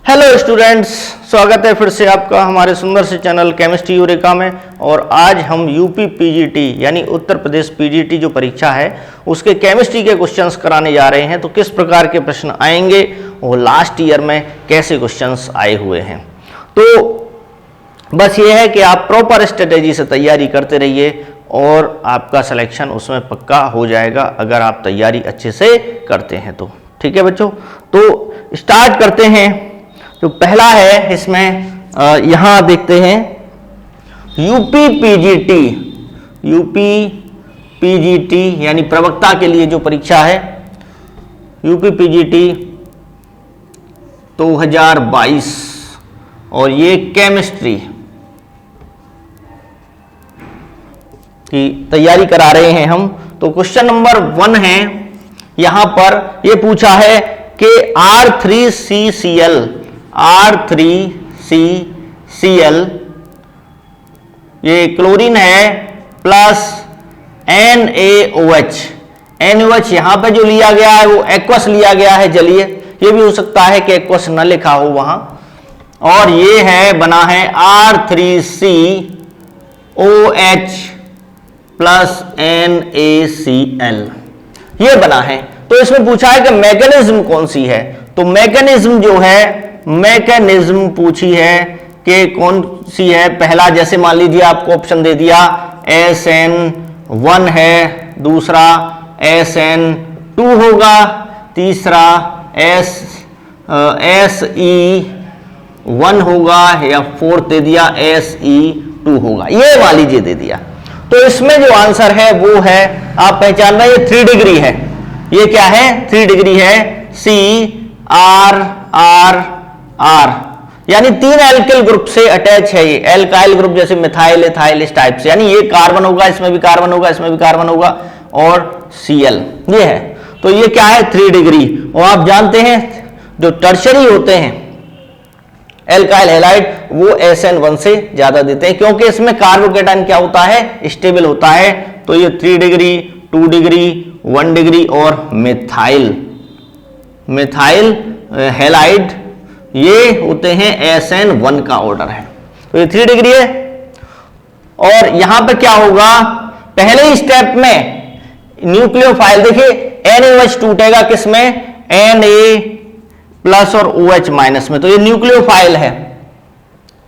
Hello students, स्वागत है फिर से आपका हमारे सुंदर से चैनल केमिस्ट्री यूरेका में। और आज हम यूपी पीजीटी यानी उत्तर प्रदेश पीजीटी जो परीक्षा है उसके केमिस्ट्री के क्वेश्चंस कराने जा रहे हैं। तो किस प्रकार के प्रश्न आएंगे और लास्ट ईयर में कैसे क्वेश्चंस आए हुए हैं, तो बस ये है कि आप प्रॉपर स्ट्रेटेजी से तैयारी करते रहिए और आपका सिलेक्शन उसमें पक्का हो जाएगा अगर आप तैयारी अच्छे से करते हैं तो। ठीक है बच्चों, तो स्टार्ट करते हैं। जो पहला है इसमें यहां देखते हैं यूपी पीजीटी यानी प्रवक्ता के लिए जो परीक्षा है यूपी पीजीटी 2022 और ये केमिस्ट्री की तैयारी करा रहे हैं हम। तो क्वेश्चन नंबर 1 है, यहां पर ये पूछा है कि R3CCl ये क्लोरीन है प्लस NaOH यहां पे जो लिया गया है वो एक्वस लिया गया है जलीय, ये भी हो सकता है कि एक्वस न लिखा हो वहां। और ये है बना है R3COH प्लस NaCl, ये बना है। तो इसमें पूछा है कि मैकेनिज्म कौन सी है, तो मैकेनिज्म जो है मैकेनिज्म पूछी है कि कौन सी है। पहला जैसे मान लीजिए आपको ऑप्शन दे दिया SN1 है, दूसरा SN2 होगा, तीसरा SE1 होगा या फोर्थ दे दिया SE2 होगा, ये मान लीजिए दे दिया। तो इसमें जो आंसर है वो है, आप पहचान रहे हैं, ये 3 डिग्री है। ये क्या है? 3 डिग्री है, CR यानी 3 एल्किल ग्रुप से अटैच है। ये एल्काइल ग्रुप जैसे मिथाइल इथाइल इस टाइप से, यानी ये कार्बन होगा, इसमें भी कार्बन होगा, इसमें भी कार्बन होगा और Cl ये है। तो ये क्या है? 3 डिग्री। और आप जानते हैं जो टर्शरी होते हैं एल्काइल हैलाइड वो SN1 से ज्यादा देते हैं क्योंकि इसमें कार्बोकेटाइन क्या होता है? स्टेबल होता है। तो ये 3 डिग्री 2 डिग्री 1 डिग्री और मिथाइल हैलाइड ये होते हैं SN1 का ऑर्डर है। तो ये 3 डिग्री है। और यहां पे क्या होगा? पहले ही स्टेप में न्यूक्लियोफाइल देखिए NaOH टूटेगा किसमें? Na प्लस और OH माइनस में, तो ये न्यूक्लियोफाइल है।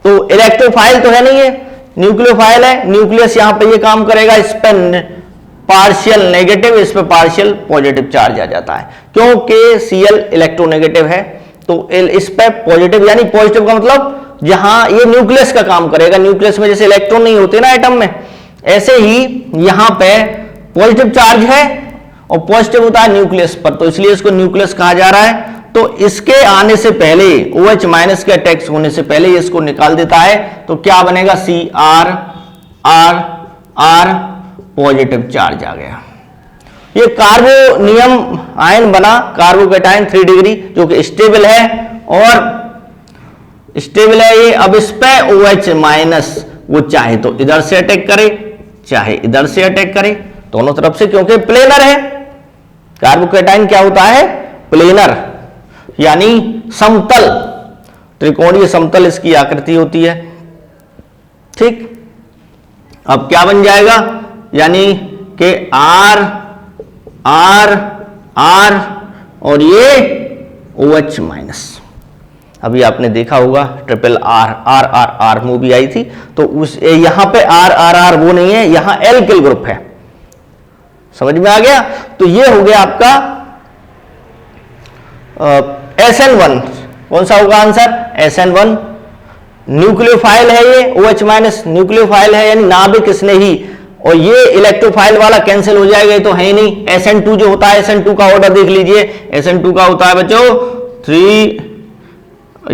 तो इलेक्ट्रोफाइल तो है नहीं, है न्यूक्लियोफाइल है। न्यूक्लियस यहां पे ये काम करेगा, इस पर पार्शियल नेगेटिव, इस पे पार्शियल पॉजिटिव चार्ज आ जाता है क्योंकि Cl इलेक्ट्रोनेगेटिव है। तो इस पे पॉजिटिव, यानी पॉजिटिव का मतलब जहां ये न्यूक्लियस का काम करेगा, न्यूक्लियस में जैसे इलेक्ट्रॉन नहीं होते ना एटम में, ऐसे ही यहां पे पॉजिटिव चार्ज है और पॉजिटिव होता है न्यूक्लियस पर, तो इसलिए इसको न्यूक्लियस कहा जा रहा है। तो इसके आने से पहले OH माइनस के अटैक्स होने से पहले इसको निकाल देता है। तो क्या बनेगा? CR पॉजिटिव चार्ज आ गया। ये कार्बोनियम आयन बना, कार्बोकेटाइन 3 डिग्री जो कि स्टेबल है और स्टेबल है ये। अब इस पे OH माइनस वो चाहे तो इधर से अटैक करे चाहे इधर से अटैक करे, दोनों तरफ से, क्योंकि प्लेनर है। कार्बोकेटाइन क्या होता है? प्लेनर यानी समतल, त्रिकोणीय समतल इसकी आकृति होती है। ठीक, अब क्या बन जाएगा? यानी कि R और ये OH माइनस। अभी आपने देखा होगा ट्रिपल R मूवी आई थी, तो उस यहां पे R वो नहीं है, यहां एल्किल ग्रुप है। समझ में आ गया? तो ये हो गया आपका SN1। कौन सा होगा आंसर? SN1। न्यूक्लियोफाइल है ये, OH माइनस न्यूक्लियोफाइल है यानी नाभिक इसने ही, और ये इलेक्ट्रोफाइल वाला कैंसिल हो जाएगा, ये तो है ही नहीं। SN2 जो होता है, SN2 का ऑर्डर देख लीजिए, SN2 का होता है बच्चों 3,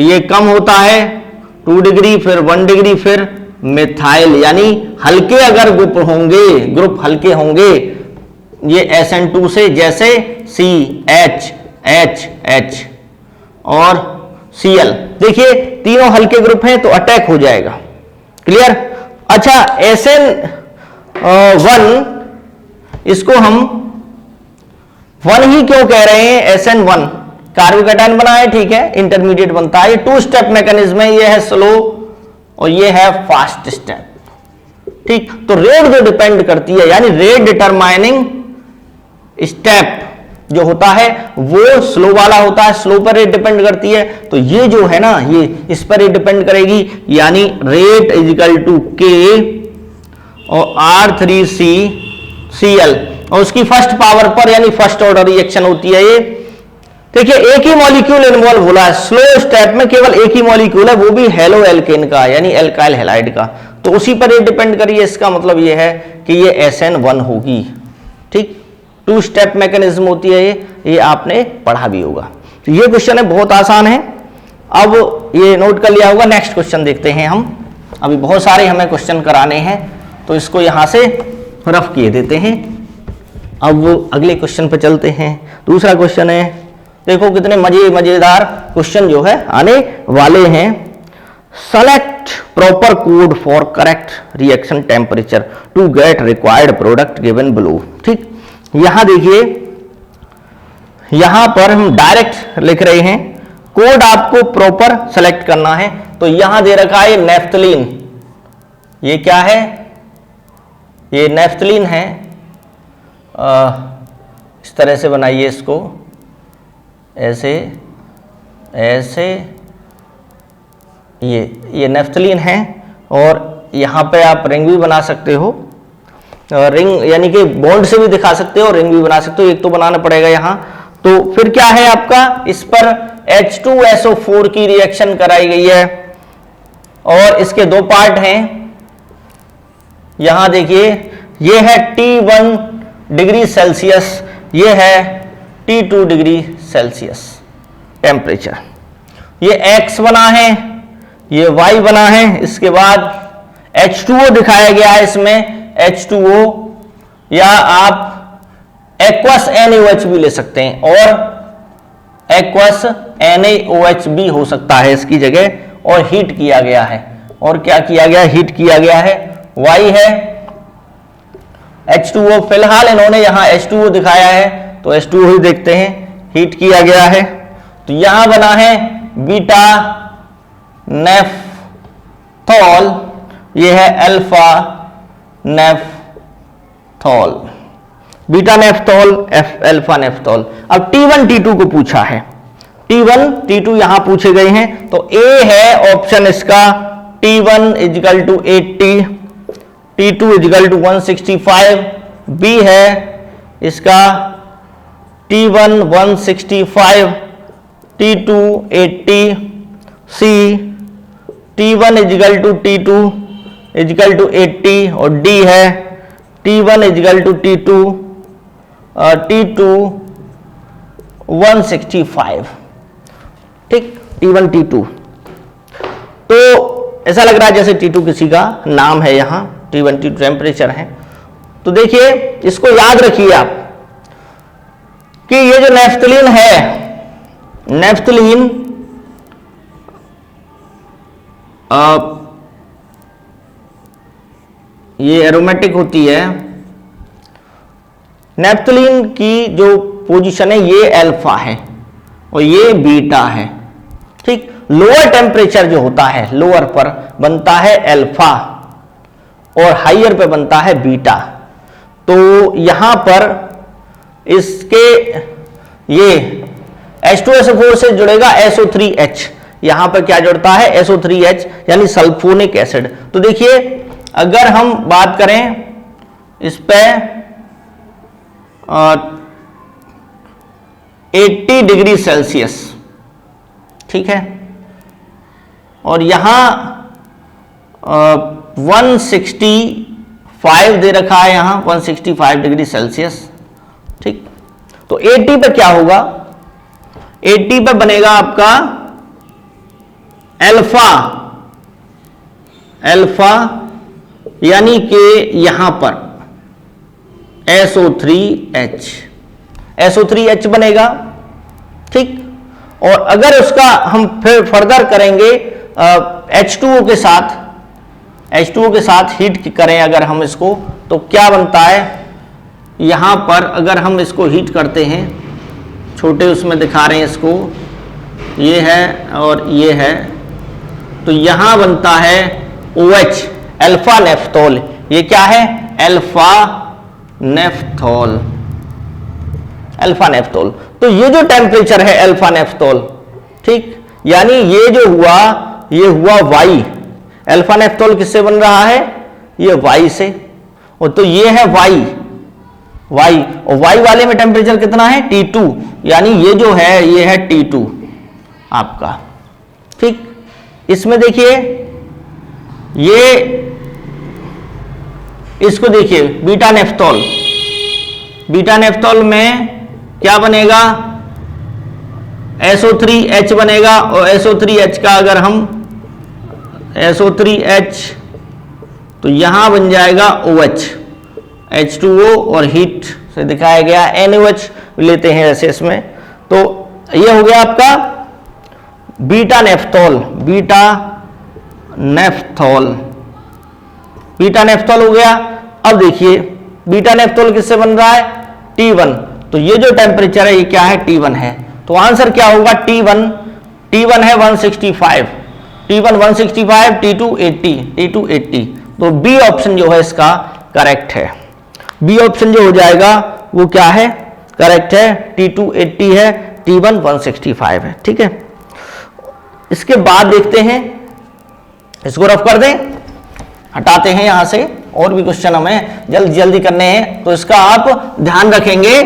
ये कम होता है 2 डिग्री, फिर 1 डिग्री, फिर मिथाइल, यानी हल्के अगर ग्रुप हल्के होंगे ये SN2 से, जैसे CH और Cl, देखिए तीनों हल्के ग्रुप हैं तो अटैक हो जाएगा। क्लियर? अच्छा, SN1 इसको हम 1 ही क्यों कह रहे हैं? SN1 कार्बोकैटायन बना है, ठीक है, इंटरमीडिएट बनता है। ये 2 स्टेप मैकेनिज्म है, ये है स्लो और ये है फास्ट स्टेप, ठीक। तो रेट जो डिपेंड करती है, यानी रेट डिटरमाइनिंग स्टेप जो होता है वो स्लो वाला होता है, स्लो पर रेट डिपेंड करती है। तो ये जो है ना, ये इस पर रेट डिपेंड करेगी, यानी रेट इज इक्वल टू के और R3CCl और उसकी फर्स्ट पावर पर, यानी फर्स्ट ऑर्डर रिएक्शन होती है ये। देखिए एक ही मॉलिक्यूल इन्वॉल्व हो रहा है स्लो स्टेप में, केवल एक ही मॉलिक्यूल है, वो भी हेलो एल्केन का, यानी एल्काइल हैलाइड का। तो उसी पर ये डिपेंड करिए, इसका मतलब ये है कि ये SN1 होगी, ठीक। 2 स्टेप मैकेनिज्म होती है ये आपने पढ़ा भी होगा। तो ये क्वेश्चन है, बहुत आसान है। अब ये नोट कर लिया होगा। नेक्स्ट क्वेश्चन देखते हैं हम। अभी बहुत सारे हमें क्वेश्चन कराने हैं, तो इसको यहां से रफ किए देते हैं। अब अगले क्वेश्चन पे चलते हैं। दूसरा क्वेश्चन है, देखो कितने मजेदार क्वेश्चन जो है आने वाले हैं। Select proper code for correct reaction temperature to get required product given below, ठीक। यहां देखिए, यहां पर हम डायरेक्ट लिख रहे हैं, कोड आपको प्रॉपर सेलेक्ट करना है। तो यहां दे रखा है नेफ्थलीन, ये क्या है, ये नेफ्थलीन है। इस तरह से बनाइए इसको, ऐसे ऐसे, ये नेफ्थलीन है। और यहां पे आप रिंग भी बना सकते हो, रिंग यानी कि बॉन्ड से भी दिखा सकते हो, रिंग भी बना सकते हो, एक तो बनाना पड़ेगा यहां। तो फिर क्या है आपका, इस पर H2SO4 की रिएक्शन कराई गई है और इसके 2 पार्ट हैं। यहां देखिए, ये है T1 डिग्री सेल्सियस, ये है T2 डिग्री सेल्सियस टेम्परेचर। ये X बना है, ये Y बना है। इसके बाद H2O दिखाया गया है इसमें, H2O, या आप एक्वस NaOH भी ले सकते हैं, और एक्वस NaOH भी हो सकता है इसकी जगह। और हीट किया गया है, और क्या किया गया, हीट किया गया है। Y है H2O, फिलहाल इन्होंने यहां H2O दिखाया है तो H2O ही देखते हैं, हीट किया गया है। तो यहां बना है बीटा नेफ्थॉल, ये है alpha naphthol, beta naphthol, alpha naphthol. अब T1 T2 को पूछा है, T1 T2 यहां पूछे गए हैं। तो A है ऑप्शन इसका, T1 equal to 80, T2 equal to 165, B है इसका T1 165, T2 80, C T1 equal to T2 equal to 80, और D है T1 equal to T2 T2 165, ठीक, T1 T2। तो ऐसा लग रहा है जैसे T2 किसी का नाम है, यहां T1 T2 टेम्परेचर है। तो देखिए इसको याद रखिए आप कि ये जो नेफ्थलीन है, नेफ्थलीन ये एरोमेटिक होती है। नेफ्थलीन की जो पोजीशन है ये अल्फा है और ये बीटा है, ठीक। लोअर टेम्परेचर जो होता है, लोअर पर बनता है अल्फा और हाइयर पे बनता है बीटा। तो यहां पर इसके ये H2SO4 से जुड़ेगा SO3H, यहां पर क्या जुड़ता है SO3H, यानी सल्फोनिक एसिड। तो देखिए अगर हम बात करें इस पे 80 डिग्री सेल्सियस, ठीक है, और यहां 165 दे रखा है, यहां 165 डिग्री सेल्सियस, ठीक। तो 80 पे क्या होगा, 80 पे बनेगा आपका अल्फा, अल्फा यानी कि यहां पर SO3H, SO3H बनेगा, ठीक। और अगर उसका हम फिर फर्दर करेंगे H2O के साथ, H2O के साथ हीट करें अगर हम इसको, तो क्या बनता है, यहां पर अगर हम इसको हीट करते हैं छोटे उसमें दिखा रहे हैं इसको, ये है और ये है, तो यहां बनता है OH, अल्फा नेफ्थोल। ये क्या है? Alpha naphthol, alpha naphthol. तो ये जो टेम्परेचर है अल्फा नेफ्थोल, ठीक, यानी ये जो हुआ, ये हुआ वाई। अल्फा नेफ्थोल किससे बन रहा है? ये वाई से। और तो ये है वाई, वाई, और वाई वाले में टेम्परेचर कितना है? T2, यानी ये जो है ये है T2 आपका, ठीक। इसमें देखिए, ये इसको देखिए बीटा नेफ्थोल, बीटा नेफ्थोल में क्या बनेगा? SO3H बनेगा, और SO3H का अगर हम SO3H, तो यहां बन जाएगा OH, H2O, और हीट से दिखाया गया NOH लेते हैं ऐसे इसमें। तो ये हो गया आपका beta naphthol, beta naphthol, beta naphthol हो गया। अब देखिए बीटा नेफ्थोल किससे बन रहा है? T1। तो ये जो टेम्परेचर है ये क्या है? T1 है। तो आंसर क्या होगा? T1 है 165, T1 165, T2 80, T2 80। तो बी ऑप्शन जो है इसका करेक्ट है। बी ऑप्शन जो हो जाएगा वो क्या है? करेक्ट है। T2 80 है, T1 165 है, ठीक है। इसके बाद देखते हैं, इसको रफ कर दें, हटाते हैं यहां से, और भी क्वेश्चन हमें जल्दी जल्दी करने हैं, तो इसका आप ध्यान रखेंगे।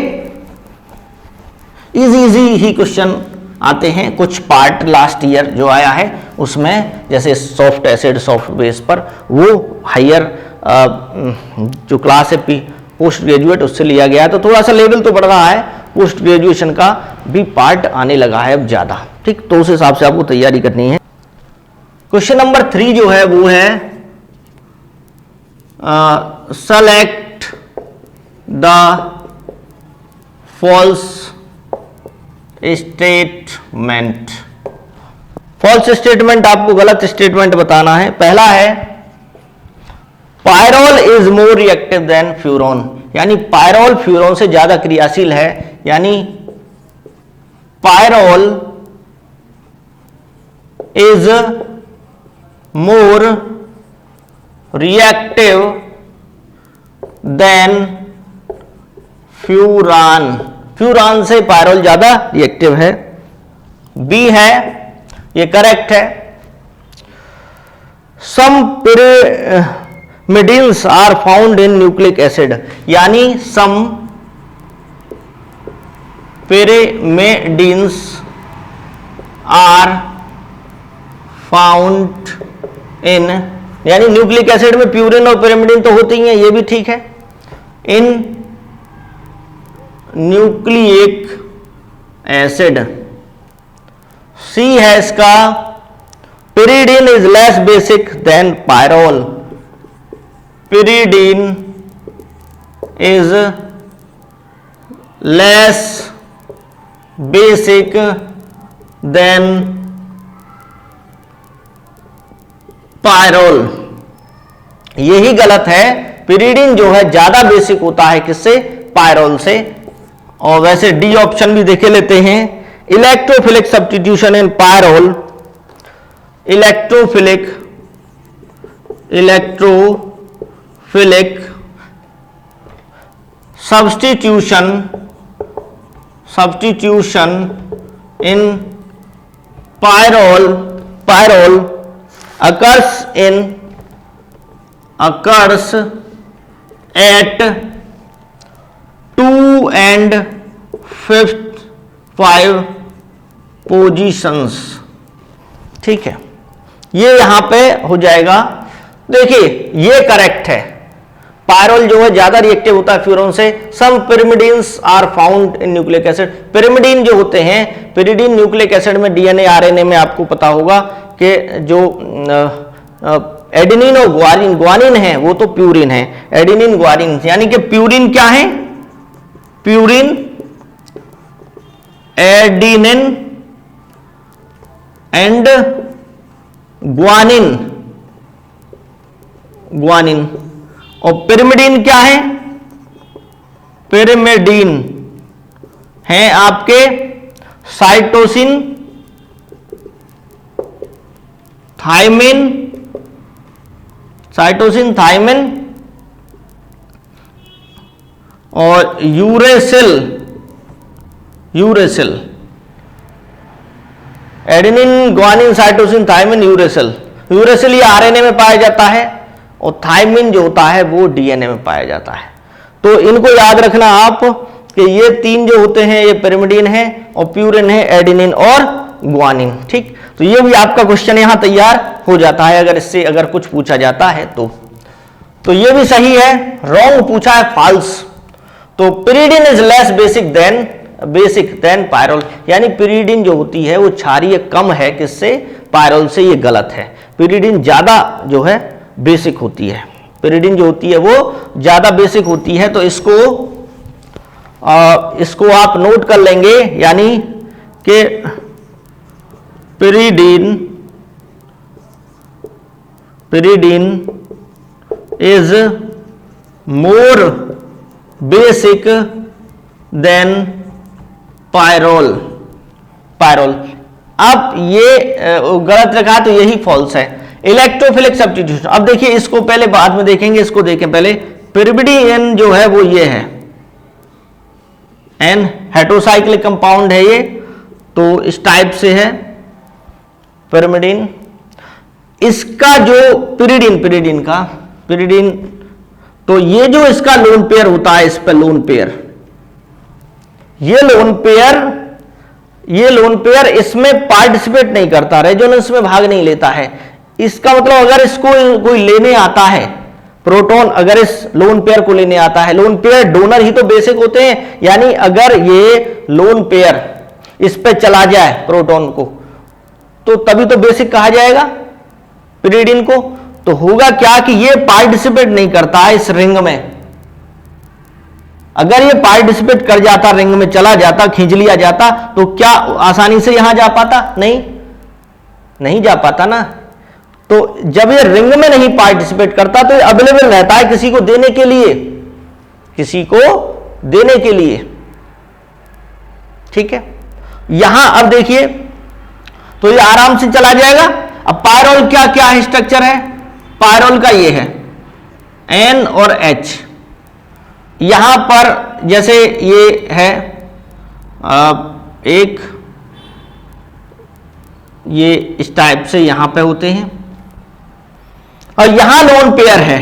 इजी ही क्वेश्चन आते हैं, कुछ पार्ट लास्ट ईयर जो आया है उसमें, जैसे सॉफ्ट एसिड सॉफ्ट बेस पर, वो हायर जो क्लास है पोस्ट ग्रेजुएट उससे लिया गया है, तो थोड़ा सा लेवल तो बढ़ रहा है, पोस्ट ग्रेजुएशन का भी पार्ट आने लगा है अब ज्यादा, ठीक। तो उस हिसाब से आपको तैयारी करनी है। क्वेश्चन नंबर 3 जो है वो है select the false statement. False statement, आपको गलत स्टेटमेंट बताना है। पहला है pyrrole is more reactive than furan, यानी पायरोल फ्यूरोन से ज्यादा क्रियाशील है, यानी pyrrole is more reactive than furan, furan से पायरोल ज्यादा रिएक्टिव है। बी है, ये करेक्ट है। Some pyrimidines are found in nucleic acid, यानी some pyrimidines are found in, यानी न्यूक्लिक एसिड में प्यूरिन और pyrimidine तो होते ही हैं, ये भी ठीक है। इन न्यूक्लिक एसिड। सी है इसका, pyridine is less basic than pyrrole, pyridine is less basic than pyrrole, यही गलत है। pyridine जो है ज्यादा बेसिक होता है किससे? पायरोल से। और वैसे डी ऑप्शन भी देखे लेते हैं, electrophilic substitution in pyrrole, electrophilic substitution in pyrrole occurs at 2 and 5 positions, ठीक है। ये यहां पे हो जाएगा। देखिए ये करेक्ट है, पायरोल जो है ज्यादा रिएक्टिव होता है फ्यूरोन से। Some pyrimidines are found in nucleic acid, pyrimidine जो होते हैं, pyridine न्यूक्लिक एसिड में डीएनए आरएनए में आपको पता होगा कि जो एडेनिन और ग्वानिन है वो तो प्यूरिन है, एडेनिन ग्वानिन, यानी कि प्यूरिन क्या है? प्यूरिन, एडेनिन एंड ग्वानिन, और pyrimidine क्या है? pyrimidine हैं आपके साइटोसिन, थायमिन, साइटोसिन, थायमिन और uracil, uracil, adenine, guanine, cytosine, thymine, uracil. Uracil ये आरएनए में पाया जाता है और थायमिन जो होता है वो डीएनए में पाया जाता है। तो इनको याद रखना आप कि ये तीन जो होते हैं ये पिरिमिडीन है और प्यूरिन है, एडेनिन और ग्वानिन। ठीक, तो ये भी आपका क्वेश्चन यहां तैयार हो जाता है अगर इससे अगर कुछ पूछा जाता है तो ये भी सही है। रॉन्ग पूछा है, फॉल्स। तो pyridine is less basic than pyrrole, यानी पिरिडिन जो होती है वो क्षारीय कम है किससे, पायरोल से। ये गलत है, पिरिडिन ज्यादा जो है बेसिक होती है, पिरिडिन जो होती है वो ज्यादा बेसिक होती है। तो इसको आप नोट कर लेंगे, यानी कि pyridine is more basic than pyrrole. अब ये गलत रखा तो यही फॉल्स है। इलेक्ट्रोफिलिक सब्स्टिट्यूशन, अब देखिए इसको पहले बाद में देखेंगे, इसको देखें पहले। पिरिमिडीन जो है वो ये है, एन हेटेरोसाइक्लिक कंपाउंड है ये, तो इस टाइप से है पिरिमिडीन। इसका जो पिरिडिन तो ये जो इसका लोन पेयर होता है, इस पर लोन पेयर, ये लोन पेयर इसमें पार्टिसिपेट नहीं करता, रेजोनेंस में भाग नहीं लेता है। इसका मतलब अगर इसको कोई लेने आता है, प्रोटॉन अगर इस लोन पेयर को लेने आता है, लोन पेयर डोनर ही तो बेसिक होते हैं, यानी अगर ये लोन पेयर इस पे चला जाए प्रोटॉन को, तो तभी तो बेसिक कहा जाएगा पिरिडिन को। तो होगा क्या कि ये पार्टिसिपेट नहीं करता है इस रिंग में। अगर ये पार्टिसिपेट कर जाता, रिंग में चला जाता, खींच लिया जाता, तो क्या आसानी से यहां जा पाता? नहीं जा पाता ना। तो जब ये रिंग में नहीं पार्टिसिपेट करता तो ये अवेलेबल रहता है किसी को देने के लिए, ठीक है। यहां अब देखिए, तो ये आराम से चला जाएगा। अब पायरोल क्या क्या है, स्ट्रक्चर है पायरोल का, ये है N और H। यहां पर जैसे ये है एक, ये इस टाइप से यहां पे होते हैं, और यहां लोन पेयर है।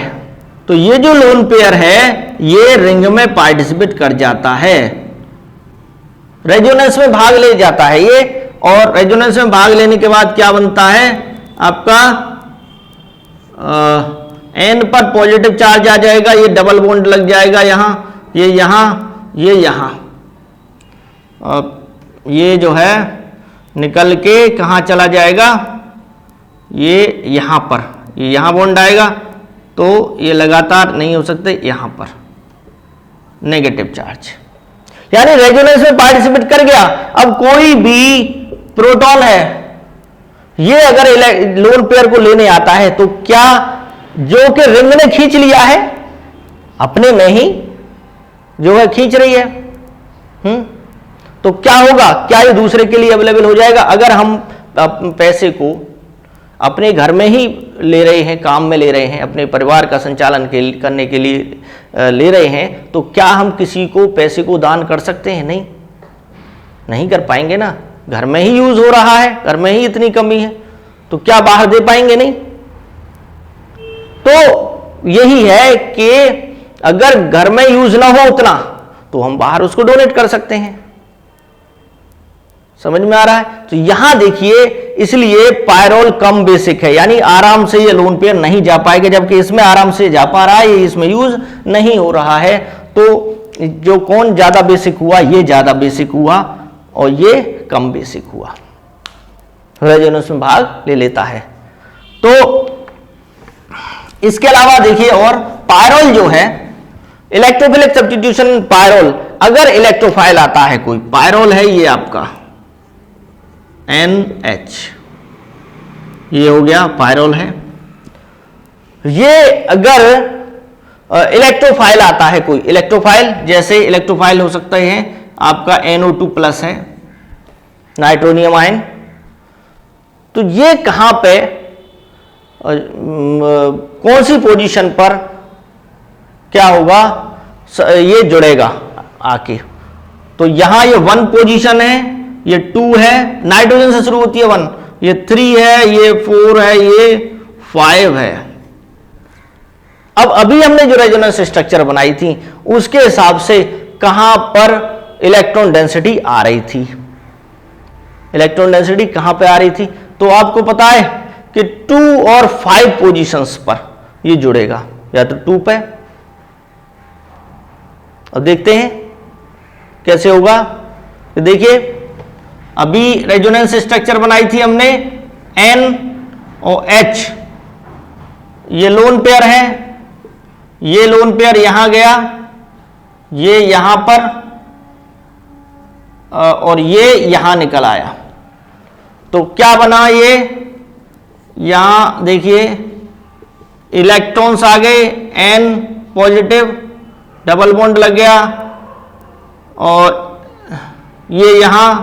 तो ये जो लोन पेयर है ये रिंग में पार्टिसिपेट कर जाता है, रेजोनेंस में भाग ले जाता है ये, और रेजोनेंस में भाग लेने के बाद क्या बनता है आपका, एन पर पॉजिटिव चार्ज आ जाएगा, ये डबल बॉन्ड लग जाएगा यहां, ये यहां, ये जो है निकल के कहां चला जाएगा, ये यहां पर, ये यहां बॉन्ड आएगा, तो ये लगातार नहीं हो सकते, यहां पर नेगेटिव चार्ज, यानी रेजोनेंस में पार्टिसिपेट कर गया। अब कोई भी प्रोटॉन है, ये अगर लोन पेयर को लेने आता है, तो क्या जो कि रिंग ने खींच लिया है, अपने में ही जो है खींच रही है, तो क्या होगा, क्या ये दूसरे के लिए अवेलेबल हो जाएगा? अगर हम पैसे को अपने घर में ही ले रहे हैं, काम में ले रहे हैं, अपने परिवार का संचालन करने के लिए ले रहे हैं, तो क्या हम किसी को पैसे को दान कर सकते हैं? नहीं कर पाएंगे ना। घर में ही यूज हो रहा है, घर में ही इतनी कमी है, तो क्या बाहर दे पाएंगे? नहीं। तो यही है कि अगर घर में यूज ना हो उतना, तो हम बाहर उसको डोनेट कर सकते हैं। समझ में आ रहा है? तो यहां देखिए, इसलिए पायरोल कम बेसिक है, यानी आराम से ये लोन पेयर नहीं जा पाएगा, जबकि इसमें आराम से जा पा रहा है, ये इसमें यूज नहीं हो रहा है। तो जो कौन ज्यादा बेसिक हुआ, ये ज्यादा बेसिक हुआ और ये कम बेसिक हुआ, रेजोनेंस में भाग ले लेता है। तो इसके अलावा देखिए, और पायरोल जो है, इलेक्ट्रोफिलिक सब्स्टिट्यूशन पायरोल, अगर इलेक्ट्रोफाइल आता है कोई, पायरोल है ये आपका NH, ये हो गया पायरोल है। ये अगर इलेक्ट्रोफाइल आता है कोई, इलेक्ट्रोफाइल जैसे इलेक्ट्रोफाइल हो सकते हैं आपका NO2 प्लस है, नाइट्रोनियम आयन। तो ये कहां पे कौन सी पोजीशन पर क्या होगा, ये जुड़ेगा आके। तो यहां ये 1 पोजीशन है, ये 2 है, नाइट्रोजन से शुरू होती है 1, ये 3 है, ये 4 है, ये 5 है। अब अभी हमने जो रेजोनेंस स्ट्रक्चर बनाई थी उसके हिसाब से कहां पर इलेक्ट्रॉन डेंसिटी आ रही थी, इलेक्ट्रॉन डेंसिटी कहां पे आ रही थी, तो आपको पता है कि 2 और 5 पोजीशंस पर ये जुड़ेगा, या तो 2 पे। अब देखते हैं कैसे होगा। तो देखिए अभी रेजोनेंस स्ट्रक्चर बनाई थी हमने N और H, ये लोन पेयर है, ये लोन पेयर यहां गया, ये यहां पर, और ये यहां निकल आया। तो क्या बना ये, यहां देखिए इलेक्ट्रॉन्स आ गए, N पॉजिटिव, डबल बॉन्ड लग गया, और ये यहां।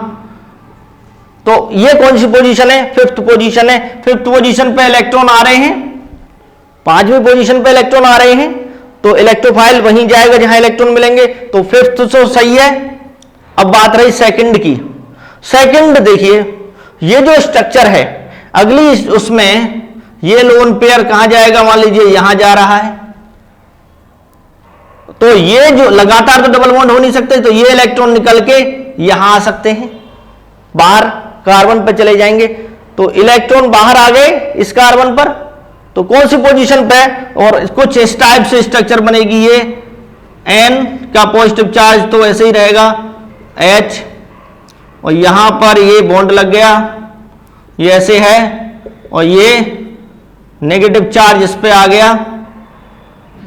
तो ये कौन सी पोजीशन है, 5th पोजीशन है। 5th पोजीशन पे इलेक्ट्रॉन आ रहे हैं, 5वीं पोजीशन पे इलेक्ट्रॉन आ रहे हैं, तो इलेक्ट्रोफाइल वहीं जाएगा जहां इलेक्ट्रॉन मिलेंगे, तो 5th तो सही है। अब बात रही सेकंड की। सेकंड देखिए ये जो स्ट्रक्चर है, अगली उसमें ये लोन पेयर कहां जाएगा, मान लीजिए यहां जा रहा है, तो ये जो लगातार तो डबल बॉन्ड हो नहीं सकते, तो ये इलेक्ट्रॉन निकल के यहां आ सकते हैं, बाहर कार्बन पर चले जाएंगे। तो इलेक्ट्रॉन बाहर आ गए इस कार्बन पर, तो कौन सी पोजीशन पे, और कुछ इस टाइप से स्ट्रक्चर बनेगी। ये N का पॉजिटिव चार्ज तो ऐसे ही रहेगा H, और यहां पर ये बॉन्ड लग गया, ये ऐसे है, और ये नेगेटिव चार्ज इस पे आ गया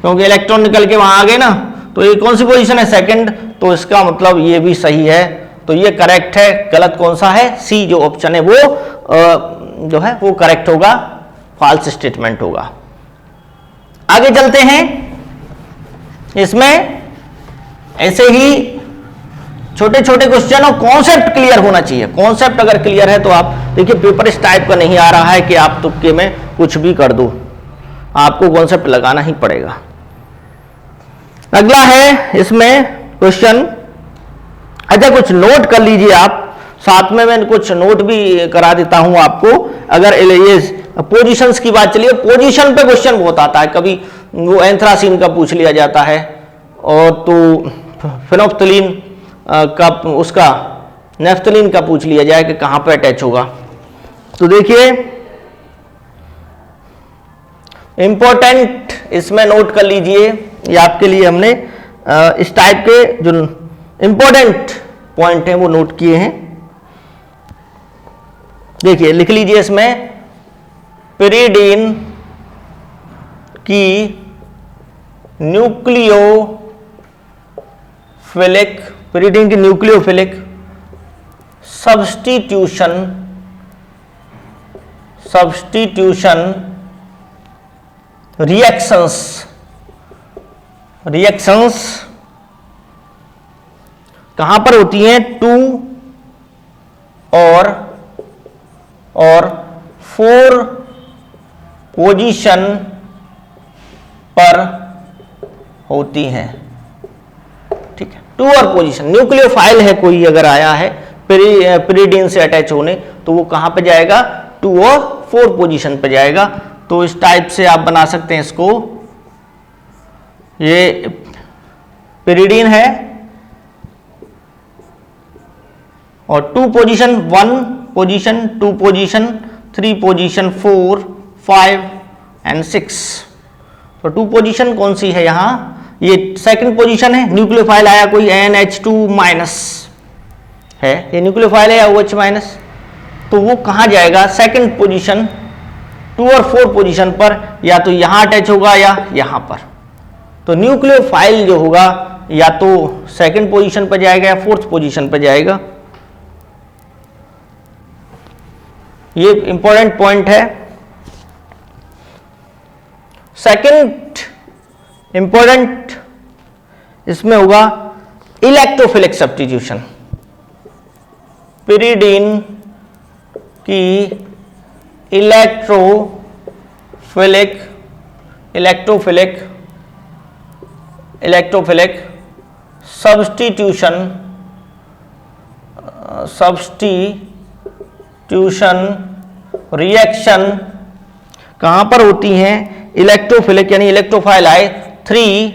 क्योंकि इलेक्ट्रॉन निकल के वहां आ गए ना। तो ये कौन सी पोजीशन है, सेकंड। तो इसका मतलब ये भी सही है, तो ये करेक्ट है। गलत कौन सा है, सी जो ऑप्शन है वो जो है वो करेक्ट होगा, फॉल्स स्टेटमेंट होगा। आगे चलते हैं, इसमें ऐसे ही छोटे छोटे क्वेश्चन और कॉन्सेप्ट क्लियर होना चाहिए। कॉन्सेप्ट अगर क्लियर है तो आप देखिए पेपर इस टाइप का नहीं आ रहा है कि आप तुक्के में कुछ भी कर दो, आपको कॉन्सेप्ट लगाना ही पड़ेगा। अगला है इसमें क्वेश्चन, अच्छा कुछ नोट कर लीजिए आप, साथ में मैं कुछ नोट भी करा देता हूं आपको। अगर ये पोजीशंस की बात चलिए, पोजीशन पे क्वेश्चन बहुत आता है, कभी वो एंथ्रासीन का पूछ लिया जाता है, और तो फिनोफ्थलीन का, उसका नेफ्थलीन का पूछ लिया जाए कि कहां पे अटैच होगा। तो देखिए इंपॉर्टेंट इसमें नोट कर लीजिए, ये आपके लिए हमने इस टाइप के जो इंपॉर्टेंट पॉइंट हैं वो नोट किए हैं। देखिए लिख लीजिए इसमें, पिरिडीन की न्यूक्लियोफिलिक, पिरिडीन की न्यूक्लियोफिलिक सब्स्टिट्यूशन रिएक्शंस कहां पर होती हैं, 2 और 4 पोजीशन पर होती हैं। ठीक है, 2 और पोजीशन, न्यूक्लियोफाइल है कोई अगर आया है पिरिडीन से अटैच होने, तो वो कहां पे जाएगा, 2 और 4 पोजीशन पे जाएगा। तो इस टाइप से आप बना सकते हैं इसको, ये पिरिडीन है और 2 position, 1 position, 2 position, 3 position, 4, 5 and 6। तो 2 पोजीशन कौन सी है यहां, ये सेकंड पोजीशन है, न्यूक्लियोफाइल आया कोई NH2 माइनस है, ये न्यूक्लियोफाइल है या OH माइनस, तो वो कहां जाएगा, सेकंड पोजीशन, 2 और 4 पोजीशन पर, या तो यहां अटैच होगा या यहां पर। तो न्यूक्लियोफाइल जो होगा या तो सेकंड पोजीशन पर जाएगा या 4th पोजीशन पर जाएगा। ये इंपॉर्टेंट पॉइंट है। सेकंड इंपॉर्टेंट इसमें होगा इलेक्ट्रोफिलिक सब्स्टिट्यूशन, पिरिडीन की इलेक्ट्रोफिलिक सब्स्टिट्यूशन रिएक्शन कहां पर होती हैं? इलेक्ट्रोफिलिक यानी इलेक्ट्रोफाइल आए 3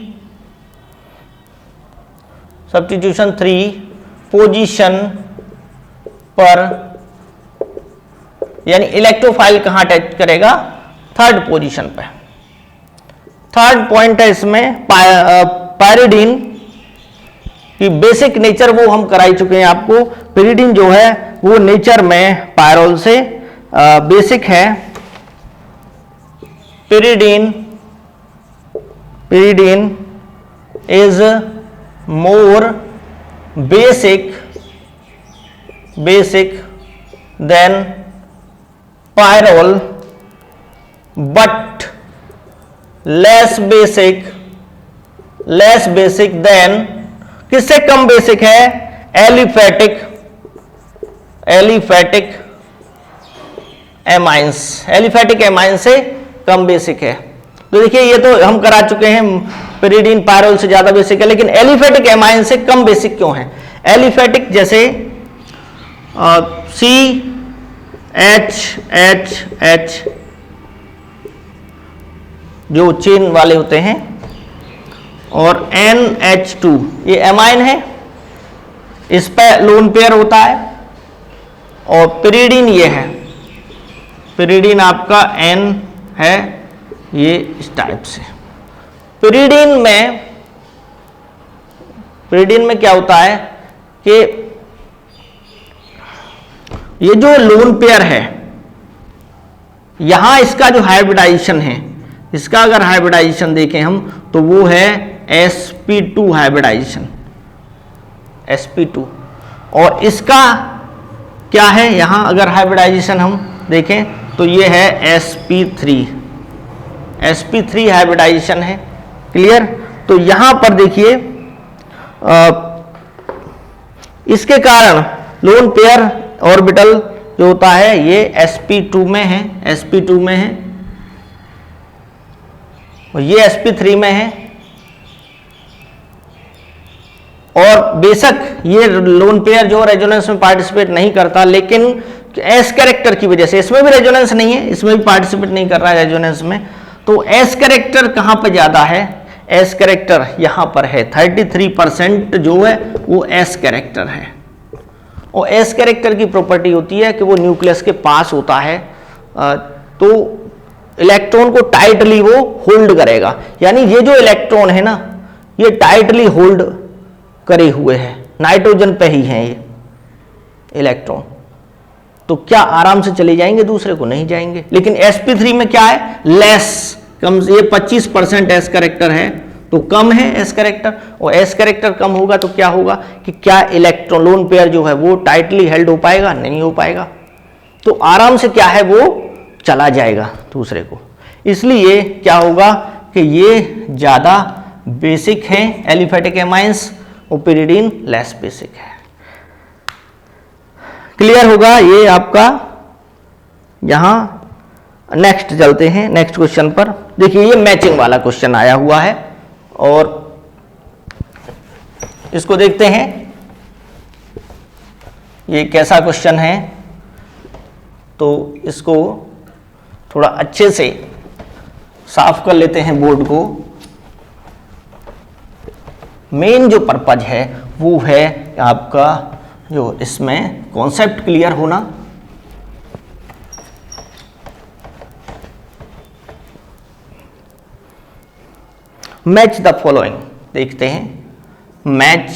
सब्स्टिट्यूशन 3 पोजीशन पर, यानी इलेक्ट्रोफाइल कहां अटैच करेगा? 3rd पोजीशन पे। 3rd पॉइंट है इसमें पायरिडीन की बेसिक नेचर वो हम कराई चुके हैं आपको। पिरिडीन जो है वो नेचर में पायरोल से बेसिक है। Pyridine is more basic than pyrrole but less basic than, किससे कम बेसिक है? एलिफेटिक एमाइंस से कम बेसिक है। तो देखिए ये तो हम करा चुके हैं, पिरिडीन पायरोल से ज्यादा बेसिक है, लेकिन एलिफेटिक एमाइन से कम बेसिक क्यों है? एलिफेटिक जैसे CH जो चेन वाले होते हैं, और NH2 ये एमाइन है, इस पे लोन पेयर होता है। और पिरिडीन ये है, पिरिडीन आपका N है, ये इस टाइप से। पिरिडीन में क्या होता है कि ये जो लोन पेयर है, यहां इसका जो हाइब्रिडाइजेशन है, इसका अगर हाइब्रिडाइजेशन देखें हम तो वो है sp2 हाइब्रिडाइजेशन, sp2। और इसका क्या है, यहां अगर हाइब्रिडाइजेशन हम देखें तो ये है sp3 हाइब्रिडाइजेशन है। क्लियर? तो यहां पर देखिए इसके कारण लोन पेयर ऑर्बिटल जो होता है ये sp2 में है, और ये sp3 में है। और बेशक ये लोन पेयर जो रेजोनेंस में पार्टिसिपेट नहीं करता, लेकिन एस कैरेक्टर की वजह से, इसमें भी रेजोनेंस नहीं है, इसमें भी पार्टिसिपेट नहीं कर रहा है रेजोनेंस में, तो एस कैरेक्टर कहां पे ज्यादा है? एस कैरेक्टर यहां पर है, 33% जो है वो एस कैरेक्टर है। और एस कैरेक्टर की प्रॉपर्टी होती है कि वो न्यूक्लियस के पास होता है, तो इलेक्ट्रॉन को टाइटली वो होल्ड करेगा। यानी ये जो इलेक्ट्रॉन है ना, ये टाइटली होल्ड करे हुए हैं, नाइट्रोजन पे ही हैं ये इलेक्ट्रॉन, तो क्या आराम से चले जाएंगे? दूसरे को नहीं जाएंगे। लेकिन sp3 में क्या है? लेस, कम, ये 25% एस कैरेक्टर है, तो कम है एस कैरेक्टर। और एस कैरेक्टर कम होगा तो क्या होगा कि क्या इलेक्ट्रॉन लोन पेयर जो है वो टाइटली हेल्ड हो पाएगा? नहीं हो पाएगा। तो आराम से क्या है, वो चला जाएगा दूसरे को। इसलिए क्या होगा कि ये ज्यादा बेसिक है, एलिफेटिक एमाइंस, और पिरिडीन लेस बेसिक है। क्लियर होगा ये आपका। यहां नेक्स्ट चलते हैं, नेक्स्ट क्वेश्चन पर। देखिए ये मैचिंग वाला क्वेश्चन आया हुआ है, और इसको देखते हैं ये कैसा क्वेश्चन है। तो इसको थोड़ा अच्छे से साफ कर लेते हैं बोर्ड को। मेन जो पर्पज है वो है आपका जो इसमें कॉन्सेप्ट क्लियर होना। मैच द फॉलोइंग देखते हैं। Match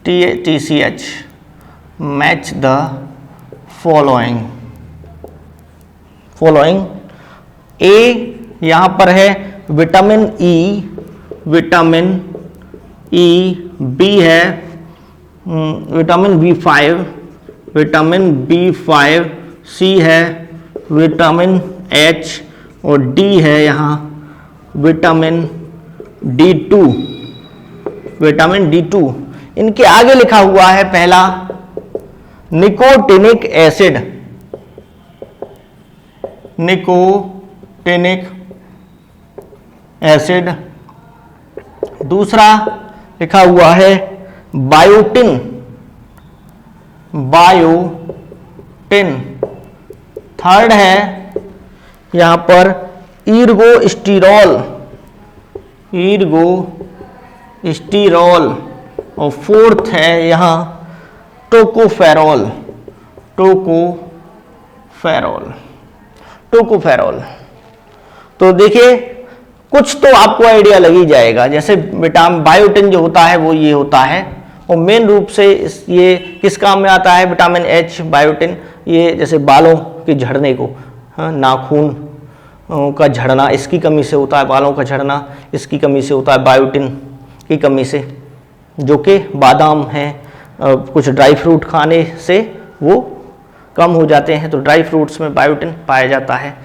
TCH, match the following. A यहां पर है विटामिन ई, बी है विटामिन B5, सी है विटामिन H, और डी है यहाँ विटामिन D2, विटामिन D2। इनके आगे लिखा हुआ है पहला निकोटिनिक एसिड, निकोटिनिक एसिड। दूसरा लिखा हुआ है बायोटिन, बायोटिन। थर्ड है यहां पर ईर्गोस्टिरॉल, ईर्गोस्टिरॉल। और फोर्थ है यहां टोकोफेरॉल, टोकोफेरॉल, टोकोफेरॉल। तो देखिए कुछ तो आपको आइडिया लग ही जाएगा। जैसे विटामिन बायोटिन जो होता है वो ये होता है, और मेन रूप से ये किस काम में आता है, विटामिन एच, बायोटिन। ये जैसे बालों के झड़ने को, नाखून का झड़ना इसकी कमी से होता है, बालों का झड़ना इसकी कमी से होता है, बायोटिन की कमी से। जो कि बादाम हैं, कुछ ड्राई फ्रूट खाने से वो कम हो जाते हैं, तो ड्राई फ्रूट्स में बायोटिन पाया जाता है।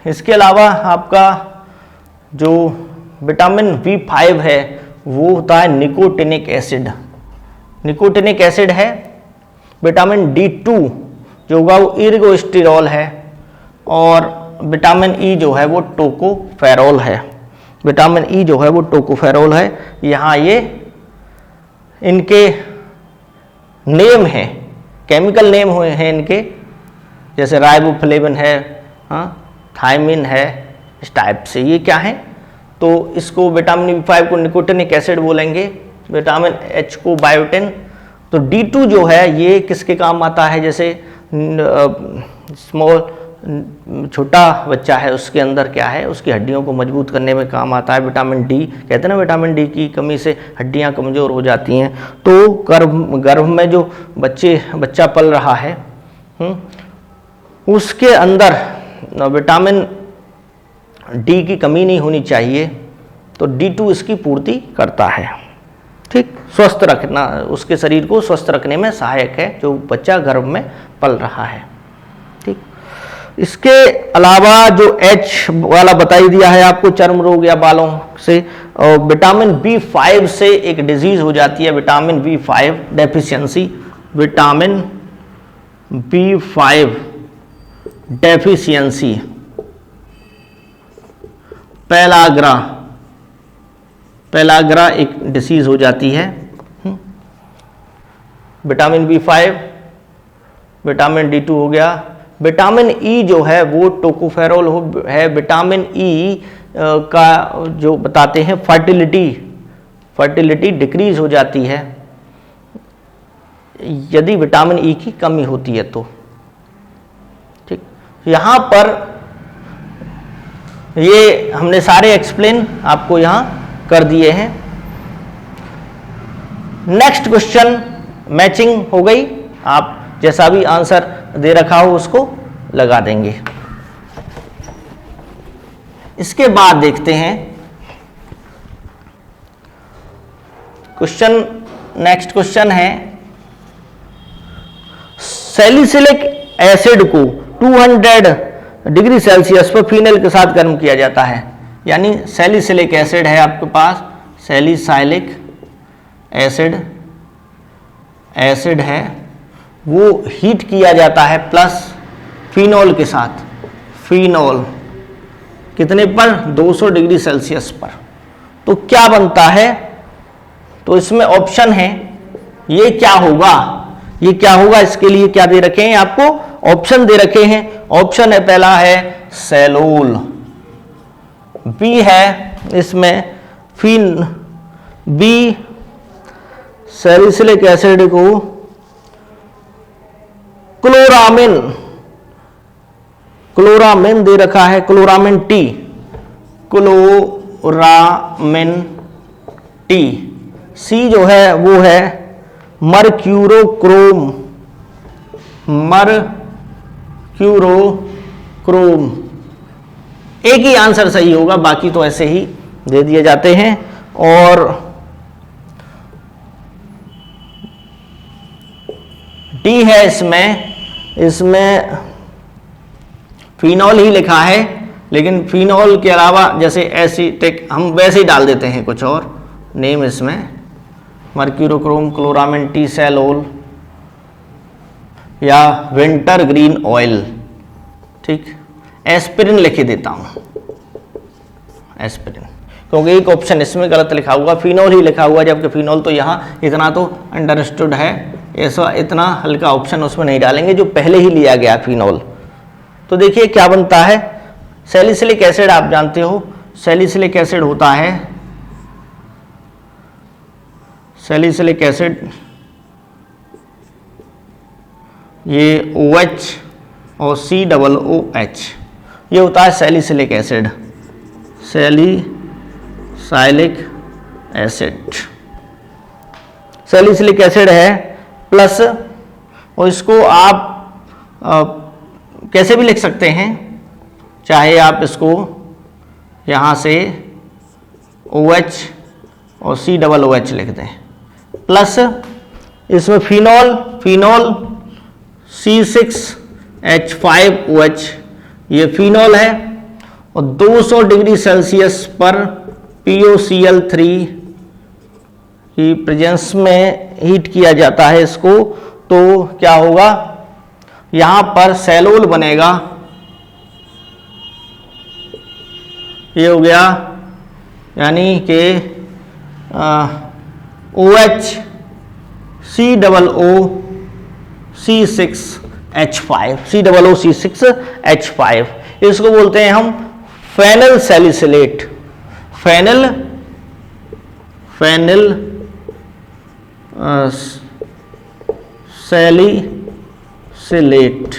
इसके अलावा आपका जो विटामिन B5 है वो होता है निकोटिनिक एसिड, निकोटिनिक एसिड है। विटामिन D2 जो होगा वो ईर्गोस्टिरॉल है, और विटामिन E जो है वो टोकोफेरॉल है, विटामिन E जो है वो टोकोफेरॉल है। यहाँ ये इनके नेम हैं, केमिकल नेम हुए हैं इनके, जैसे राइबोफ्लेविन है, थायमिन है, इस टाइप से ये क्या है। तो इसको विटामिन B5 को निकोटिनिक एसिड बोलेंगे, विटामिन H को बायोटिन। तो D2 जो है ये किसके काम आता है, जैसे स्मॉल छोटा बच्चा है उसके अंदर क्या है, उसकी हड्डियों को मजबूत करने में काम आता है। विटामिन D कहते हैं ना, विटामिन D की कमी से हड्डियां कमज़ोर हो जाती हैं। तो गर्भ में जो बच्चा पल रहा है उसके अंदर विटामिन D की कमी नहीं होनी चाहिए, तो D2 इसकी पूर्ति करता है। ठीक, स्वस्थ रखना, उसके शरीर को स्वस्थ रखने में सहायक है जो बच्चा गर्भ में पल रहा है। ठीक, इसके अलावा जो H वाला बताई दिया है आपको, चर्म रोग या बालों से, और विटामिन B5 से एक डिजीज हो जाती है, vitamin B5 deficiency, vitamin B5 deficiency, pellagra एक डिसीज हो जाती है। विटामिन B5, विटामिन D2 हो गया। विटामिन E जो है वो टोकोफेरॉल है। विटामिन E का जो बताते हैं फर्टिलिटी डिक्रीज हो जाती है यदि विटामिन E की कमी होती है तो। ठीक, यहां पर ये हमने सारे एक्सप्लेन आपको यहां कर दिए हैं। नेक्स्ट क्वेश्चन मैचिंग हो गई, आप जैसा भी आंसर दे रखा हो उसको लगा देंगे। इसके बाद देखते हैं क्वेश्चन, नेक्स्ट क्वेश्चन है सैलिसिलिक एसिड को 200 डिग्री सेल्सियस पर फिनल के साथ गर्म किया जाता है। यानी सैलिसिलिक एसिड है आपके पास, सैलिसिलिक एसिड है, वो हीट किया जाता है प्लस फिनॉल के साथ, फिनॉल कितने पर, 200 डिग्री सेल्सियस पर। तो क्या बनता है, तो इसमें ऑप्शन है, ये क्या होगा, ये क्या होगा, इसके लिए क्या दे रखे हैं आपको, ऑप्शन दे रखे हैं। ऑप्शन है, पहला है सेलोल, बी है इसमें बी सैलिसिलिक एसिड को क्लोरामिन दे रखा है, क्लोरामिन टी। सी जो है वो है मर्क्यूरोक्रोम, एक ही आंसर सही होगा, बाकी तो ऐसे ही दे दिए जाते हैं। और डी है इसमें फिनॉल ही लिखा है, लेकिन फिनॉल के अलावा जैसे एसीटेट हम वैसे ही डाल देते हैं कुछ और नेम इसमें, मर्क्यूरोक्रोम, क्लोरामिन, टीसेलोल या विंटर ग्रीन ऑयल, ठीक। एस्पिरिन लिख देता हूं, एस्पिरिन, क्योंकि एक ऑप्शन इसमें गलत लिखा हुआ, फिनॉल ही लिखा हुआ, जबकि फिनॉल तो यहाँ इतना तो अंडरस्टूड है, ऐसा इतना हल्का ऑप्शन उसमें नहीं डालेंगे जो पहले ही लिया गया फिनॉल। तो देखिए क्या बनता है, सैलिसिलिक एसिड आप जानते हो, सैलिसिलिक एसिड होता है, सैलिसिलिक एसिड ये OH और COOH, ये होता है salicylic acid, salicylic acid, salicylic acid है प्लस, और इसको आप कैसे भी लिख सकते हैं, चाहे आप इसको यहाँ से OH और COOH लिख दें, प्लस इसमें फिनॉल C6H5OH, ये फिनॉल है, और 200 डिग्री सेल्सियस पर POCl3 की प्रेजेंस में हीट किया जाता है इसको, तो क्या होगा, यहां पर सेलोल बनेगा, ये हो गया, यानी कि OH COOC6H5, इसको बोलते हैं हम phenyl salicylate, phenyl salicylate,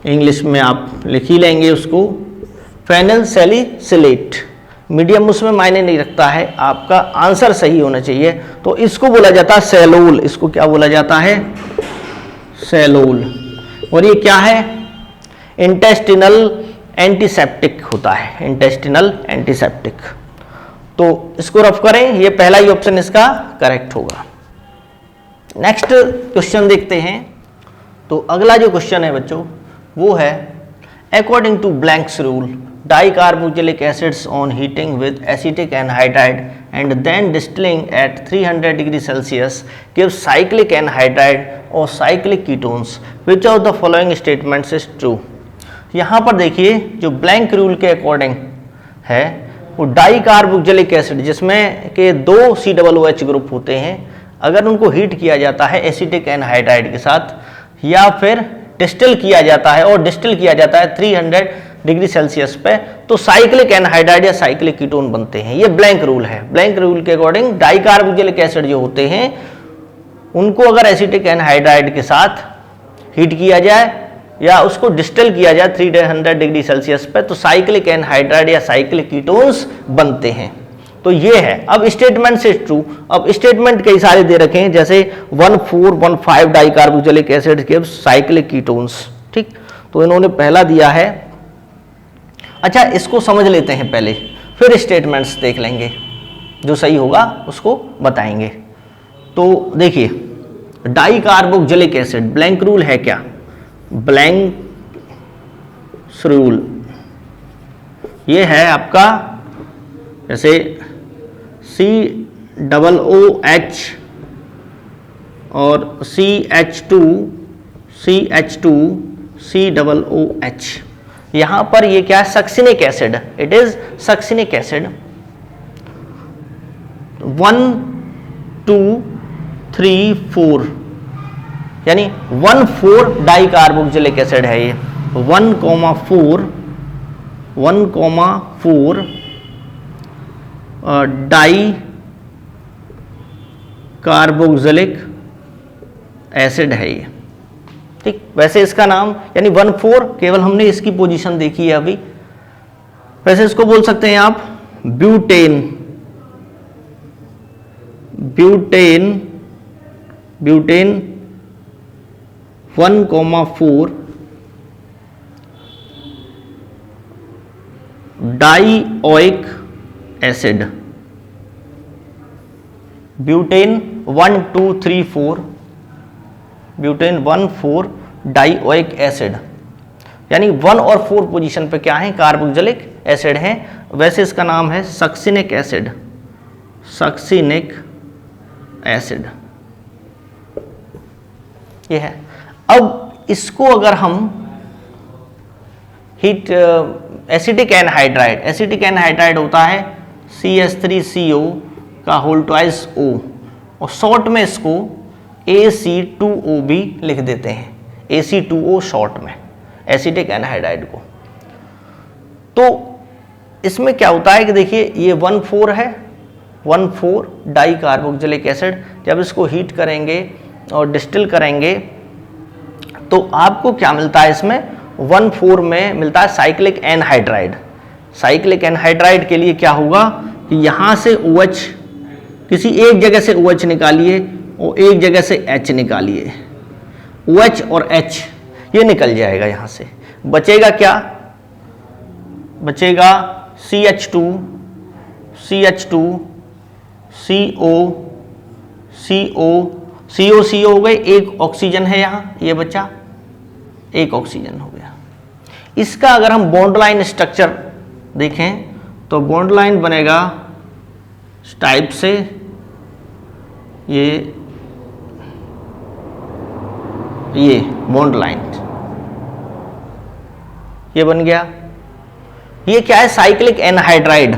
English में आप लिख ही लेंगे उसको, फेनल सैलिसिलेट, मीडियम उसमें मायने नहीं रखता है, आपका आंसर सही होना चाहिए। तो इसको बोला जाता है सेलोल, इसको क्या बोला जाता है, सेलोल। और ये क्या है, इंटेस्टिनल एंटीसेप्टिक होता है, इंटेस्टिनल एंटीसेप्टिक। तो इसको रफ करें, ये पहला ही ऑप्शन इसका करेक्ट होगा। नेक्स्ट क्वेश्चन देखते हैं। तो अगला जो क्वेश्चन है बच्चों वो है, according to Blanc's rule dicarboxylic acids on heating with acetic anhydride and then distilling at 300 degree Celsius gives cyclic anhydride और cyclic ketones, which of the following statements is true. यहाँ पर देखिए जो ब्लैंक रूल के according है वो dicarboxylic acid जिसमें के 2 COOH ग्रुप होते हैं, अगर उनको हीट किया जाता है एसिटिक एनहाइड्राइड के साथ या फिर डिस्टिल किया जाता है, और डिस्टिल किया जाता है 300 डिग्री सेल्सियस पे, तो साइक्लिक एनहाइड्राइड या साइक्लिक कीटोन बनते हैं। ये ब्लैंक रूल है। ब्लैंक रूल के अकॉर्डिंग डाइकार्बोक्सिलिक एसिड जो होते हैं उनको अगर एसिटिक एनहाइड्राइड के साथ हीट किया जाए या उसको डिस्टिल किया जाए 300 डिग्री सेल्सियस पे, तो साइक्लिक एनहाइड्राइड या साइक्लिक कीटोन्स बनते हैं। तो ये है। अब स्टेटमेंट से ट्रू, अब स्टेटमेंट कई सारे दे रखे हैं, जैसे 1,4,1,5 dicarboxylic acid gives cyclic ketones, ठीक। तो इन्होंने पहला दिया है। अच्छा, इसको समझ लेते हैं पहले, फिर स्टेटमेंट्स देख लेंगे, जो सही होगा उसको बताएंगे। तो देखिए, डाइकार्बोक्सिलिक एसिड, ब्लैंक रूल है क्या, ब्लैंक रूल ये है आपका, जैसे COOH और CH2COOH, यहां पर ये क्या है, succinic acid, it is succinic acid. 1 2 3 4 यानी 1,4 डाइकार्बोक्सिलिक एसिड है ये, 1,4 डाई कार्बोक्सिलिक एसिड है ये, ठीक। वैसे इसका नाम यानी 1,4 केवल हमने इसकी पोजीशन देखी है अभी, वैसे इसको बोल सकते हैं आप butane, butane 1,4 dioic acid, butane 1 2 3 4, butane 1,4 dioic acid, यानी 1 और 4 पोजीशन पे क्या है, कार्बोक्सिलिक एसिड है। वैसे इसका नाम है सक्सिनिक एसिड, सक्सिनिक एसिड ये है। अब इसको अगर हम heat acetic anhydride, acetic anhydride होता है CH3CO का होल ट्वाइस O, और शॉर्ट में इसको AC2O भी लिख देते हैं, AC2O शॉर्ट में एसिटिक एनहाइड्राइड को। तो इसमें क्या होता है कि देखिए ये 1,4 है, 1,4 डाई कार्बोक्सिलिक एसिड। जब इसको हीट करेंगे और डिस्टिल करेंगे तो आपको क्या मिलता है, इसमें 1,4 में मिलता है साइक्लिक एनहाइड्राइड। साइक्लिक एनहाइड्राइड के लिए क्या होगा कि यहाँ से OH, किसी एक जगह से OH निकालिए और एक जगह से H निकालिए, OH और H ये निकल जाएगा। यहाँ से बचेगा क्या, बचेगा CH2, CH2, CO, CO, CO, CO हो गए, एक ऑक्सीजन है यहाँ, ये बचा एक ऑक्सीजन हो गया। इसका अगर हम बॉन्ड लाइन स्ट्रक्चर देखें तो बॉन्ड लाइन बनेगा इस टाइप से, ये बॉन्ड लाइन ये बन गया। ये क्या है, cyclic anhydride,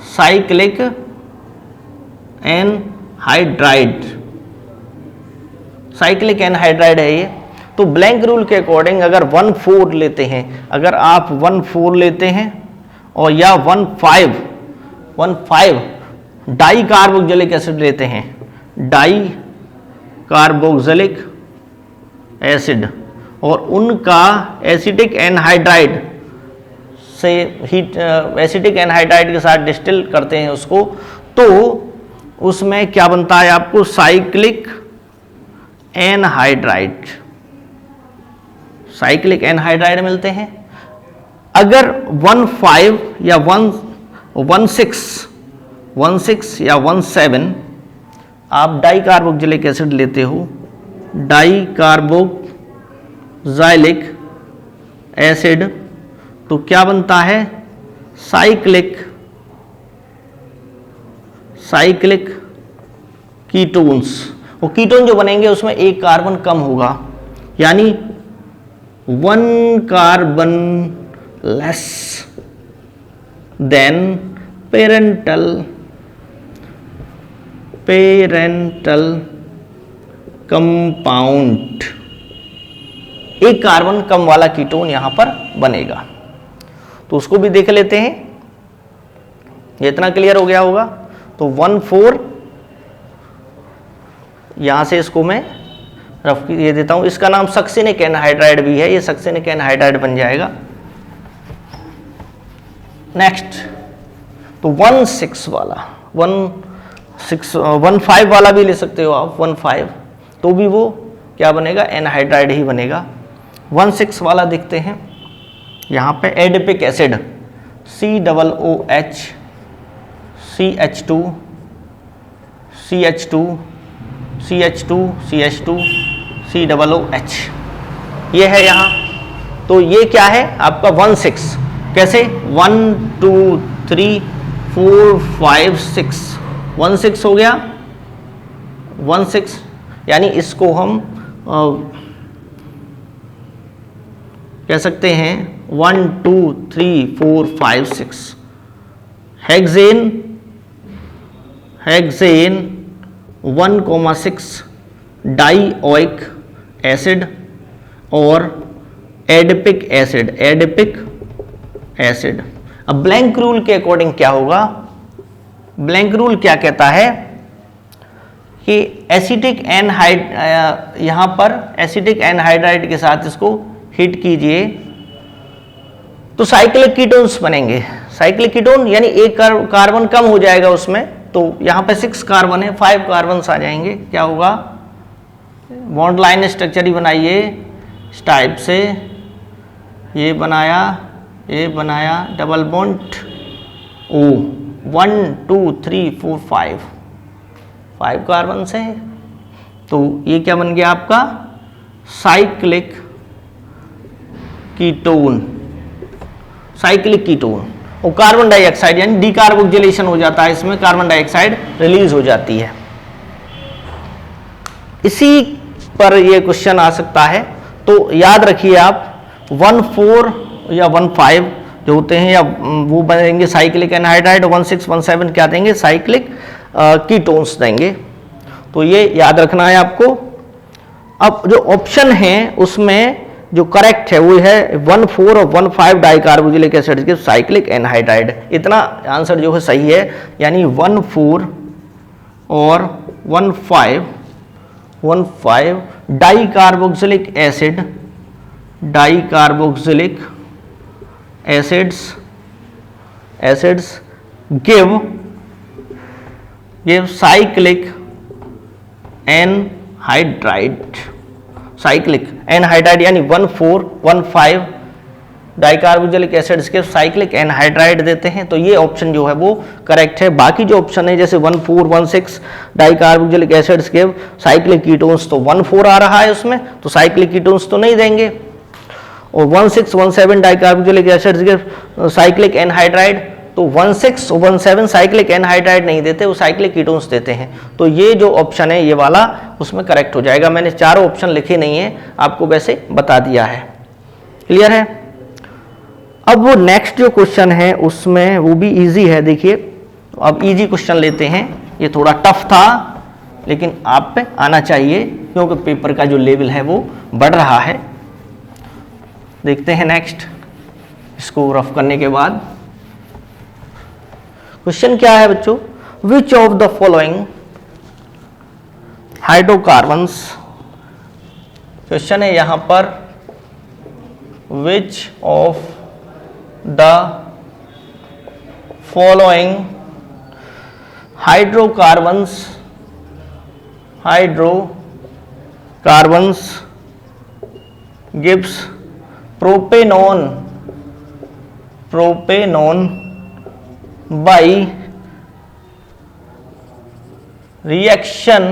cyclic anhydride, cyclic anhydride है ये। तो ब्लैंक रूल के अकॉर्डिंग अगर 1,4 लेते हैं, अगर आप 1,4 लेते हैं और या 1,5 डाई कार्बोक्सिलिक एसिड लेते हैं, डाई कार्बोक्सिलिक एसिड, और उनका एसिटिक एनहाइड्राइड से हीट एसिटिक एनहाइड्राइड के साथ डिस्टिल करते हैं उसको, तो उसमें क्या बनता है आपको, साइक्लिक एनहाइड्राइड, साइक्लिक एनहाइड्राइड मिलते हैं। अगर 1,5 या 1,6 या 1,7 आप डाई कार्बोक्सिलिक एसिड लेते हो, डाई कार्बोक्सिलिक एसिड, तो क्या बनता है, साइक्लिक कीटोन्स। वो कीटोन जो बनेंगे उसमें एक कार्बन कम होगा, यानी 1 carbon less than parental compound, एक कार्बन कम वाला कीटोन यहां पर बनेगा। तो उसको भी देख लेते हैं, ये इतना क्लियर हो गया होगा। तो 1,4 यहां से इसको मैं रफ ये देता हूं, इसका नाम सक्सिनिक एनहाइड्राइड भी है, ये सक्सिनिक एनहाइड्राइड बन जाएगा। नेक्स्ट तो 1,6 वाला, 1,5 वाला भी ले सकते हो आप, 1,5 तो भी वो क्या बनेगा, एनहाइड्राइड ही बनेगा। 1,6 वाला देखते हैं, यहाँ पे adipic acid COOH, CH2, CH2, CH2, CH2, COOH ये है यहाँ। तो ये क्या है आपका 1,6, कैसे 1 2 3 4 5 6, 1,6 हो गया, 1,6 यानी इसको हम कह सकते हैं 1 2 3 4 5 6 हेक्सेन 1,6 डाइओइक एसिड और एडिपिक एसिड। अब ब्लैंक रूल के अकॉर्डिंग क्या होगा, ब्लैंक रूल क्या कहता है कि एसिटिक एनहाइड यहां पर एसिटिक एनहाइड्राइड के साथ इसको हिट कीजिए तो साइक्लिक कीटोन्स बनेंगे। साइक्लिक कीटोन यानी एक कार्बन कम हो जाएगा उसमें, तो यहां पे 6 कार्बन है, 5 कार्बन आ जाएंगे। क्या होगा, बॉन्ड लाइन स्ट्रक्चर ही बनाइए इस टाइप से, ये बनाया डबल बॉन्ड O, 1 2 3 4 5 कार्बन से, तो ये क्या बन गया आपका साइक्लिक कीटोन। साइक्लिक कीटोन, और कार्बन डाइऑक्साइड यानी डीकार्बोक्सिलेशन हो जाता है, इसमें कार्बन डाइऑक्साइड रिलीज हो जाती है। इसी पर यह क्वेश्चन आ सकता है, तो याद रखिए आप 1,4 या 1,5 जो होते हैं या वो बनेंगे साइक्लिक एनहाइड्राइड, 1,6 1,7 क्या देंगे, साइक्लिक कीटोन्स देंगे। तो ये याद रखना है आपको। अब जो ऑप्शन है उसमें जो करेक्ट है वो है 1,4 और 1,5 डाइकार्बोक्सिलिक एसिड के साइक्लिक एनहाइड्राइड। इतना आंसर जो है सही है, यानी 1,4 और 1,5 dicarboxylic acids give cyclic anhydride यानी 1,4 1,5 डाइकार्बोक्सिलिक एसिड्स के साइक्लिक एनहाइड्राइड देते हैं। तो ये ऑप्शन जो है वो करेक्ट है। बाकी जो ऑप्शन है जैसे 1,4 1,6 डाइकार्बोक्सिलिक एसिड्स के साइक्लिक कीटोन्स, तो 1,4 आ रहा है उसमें, तो साइक्लिक कीटोन्स तो नहीं देंगे। और 1,6 1,7 डाइकार्बोक्सिलिक एसिड्स के साइक्लिक एनहाइड्राइड, तो 1,6 1,7 साइक्लिक एनहाइड्राइड नहीं देते, वो साइक्लिक कीटोन्स देते हैं। तो ये जो ऑप्शन है ये वाला उसमें करेक्ट हो जाएगा। मैंने चारों ऑप्शन लिखे नहीं है, आपको वैसे बता दिया है। क्लियर है? अब वो नेक्स्ट जो क्वेश्चन है उसमें वो भी इजी है। देखिए अब इजी क्वेश्चन लेते हैं। ये थोड़ा टफ था लेकिन आप पे आना चाहिए क्योंकि पेपर का जो लेवल है वो बढ़ रहा है। देखते हैं नेक्स्ट, इसको रफ करने के बाद क्वेश्चन क्या है बच्चों, विच of the following hydrocarbons, question है यहां पर विच of the following hydrocarbons gives propanone by reaction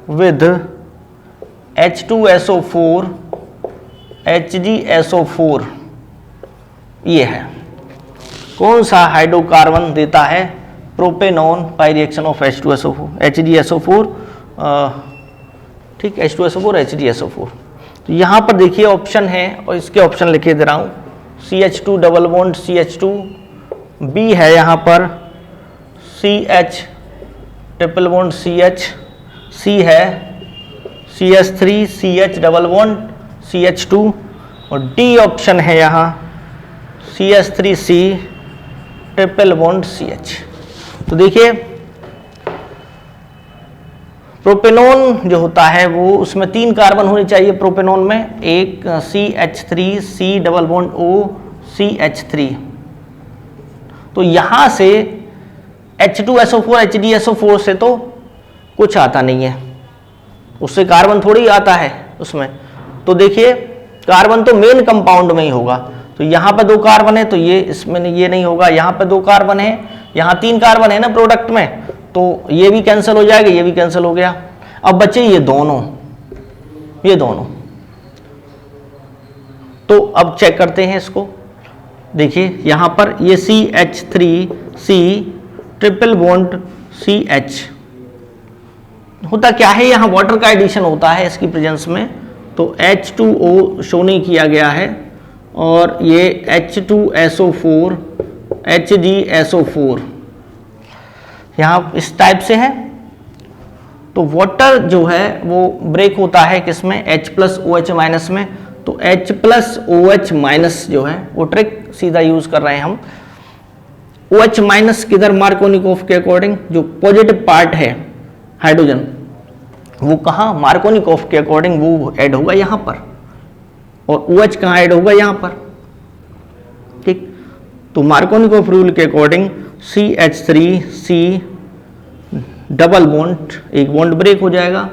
with H2SO4 HgSO4। ये है कौन सा हाइड्रोकार्बन देता है propanone by reaction of H2SO4 HgSO4, ठीक, H2SO4 HgSO4। तो यहां पर देखिए ऑप्शन है और इसके ऑप्शन लिखे दे रहा हूं, CH2 double bond CH2, B है यहाँ पर CH triple bond CH, C है CH3 CH double bond CH2 और D ऑप्शन है यहाँ CH3C ट्रिपल बॉन्ड CH। तो देखिए प्रोपेनॉन जो होता है वो उसमें 3 कार्बन होनी चाहिए प्रोपेनॉन में, एक CH3 C double bond O CH3। तो यहां से H2SO4 HgSO4 से तो कुछ आता नहीं है, उससे कार्बन थोड़ी आता है उसमें। तो देखिए कार्बन तो मेन कंपाउंड में ही होगा, तो यहां पर 2 कार्बन है तो ये इसमें ये नहीं होगा, यहां पर 2 कार्बन है, यहां 3 कार्बन है ना प्रोडक्ट में, तो ये भी कैंसिल हो जाएगा, ये भी कैंसिल हो गया। अब बचे ये दोनों। तो अब चेक करते हैं इसको। देखिए यहां पर ये CH3C ट्रिपल बॉन्ड CH होता क्या है, यहां वाटर का एडिशन होता है इसकी प्रेजेंस में, तो H2O शो नहीं किया गया है और ये H2SO4 HgSO4 यहाँ इस टाइप से है। तो वाटर जो है वो ब्रेक होता है किसमें, H+OH- में। तो H+OH- जो है वो ट्रिक सीधा यूज कर रहे हैं हम। OH- किधर, मार्कोनिकोफ के अकॉर्डिंग जो पॉजिटिव पार्ट है हाइड्रोजन वो कहाँ, मार्कोनिकोफ के अकॉर्डिंग वो ऐड होगा यहाँ पर, और OH कहाँ ऐड होगा यहाँ पर, ठीक। तो मार्कोनिकोफ रूल के अकॉर्डिंग CH3C डबल बॉन्ड, एक बॉन्ड ब्रेक हो जाएगा,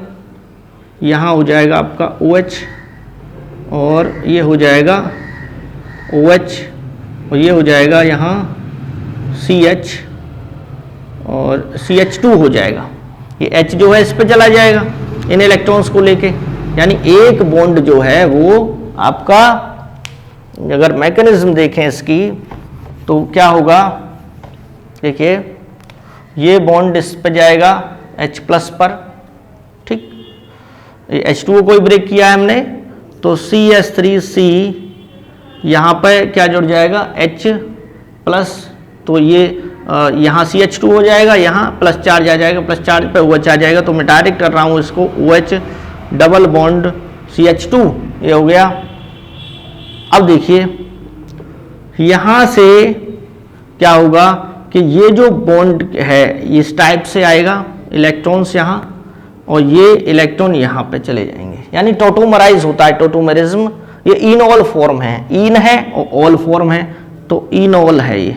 यहाँ हो जाएगा आपका OH और ये हो जाएगा OH और ये हो जाएगा यहाँ CH और CH2 हो जाएगा। ये H जो है इस पे चला जाएगा इन इलेक्ट्रॉन्स को लेके, यानी एक बॉन्ड जो है वो आपका अगर मैकेनिज्म देखें इसकी तो क्या होगा, देखिए ये बॉन्ड इस पे जाएगा H प्लस पर, ठीक, H2O को ब्रेक किया है हमने, तो CH3C यहाँ पे क्या जुड़ जाएगा H प्लस, तो ये यहाँ CH2 हो जाएगा, यहाँ प्लस चार्ज आ जाएगा, प्लस चार्ज पे OH आ जाएगा, तो मैं डायरेक्ट कर रहा हूँ इसको OH डबल बॉन्ड CH2, ये हो गया। अब देखिए यहाँ से क्या होगा कि ये जो बॉन्ड है इस टाइप से आएगा, इलेक्ट्रॉन्स यहाँ और ये इलेक्ट्रॉन यहाँ पे चले जाएंगे, यानी टोटोमराइज होता है, टोटोमेरिज्म। ये इनऑल फॉर्म है, इन है और ऑल फॉर्म है, तो इनऑल है ये।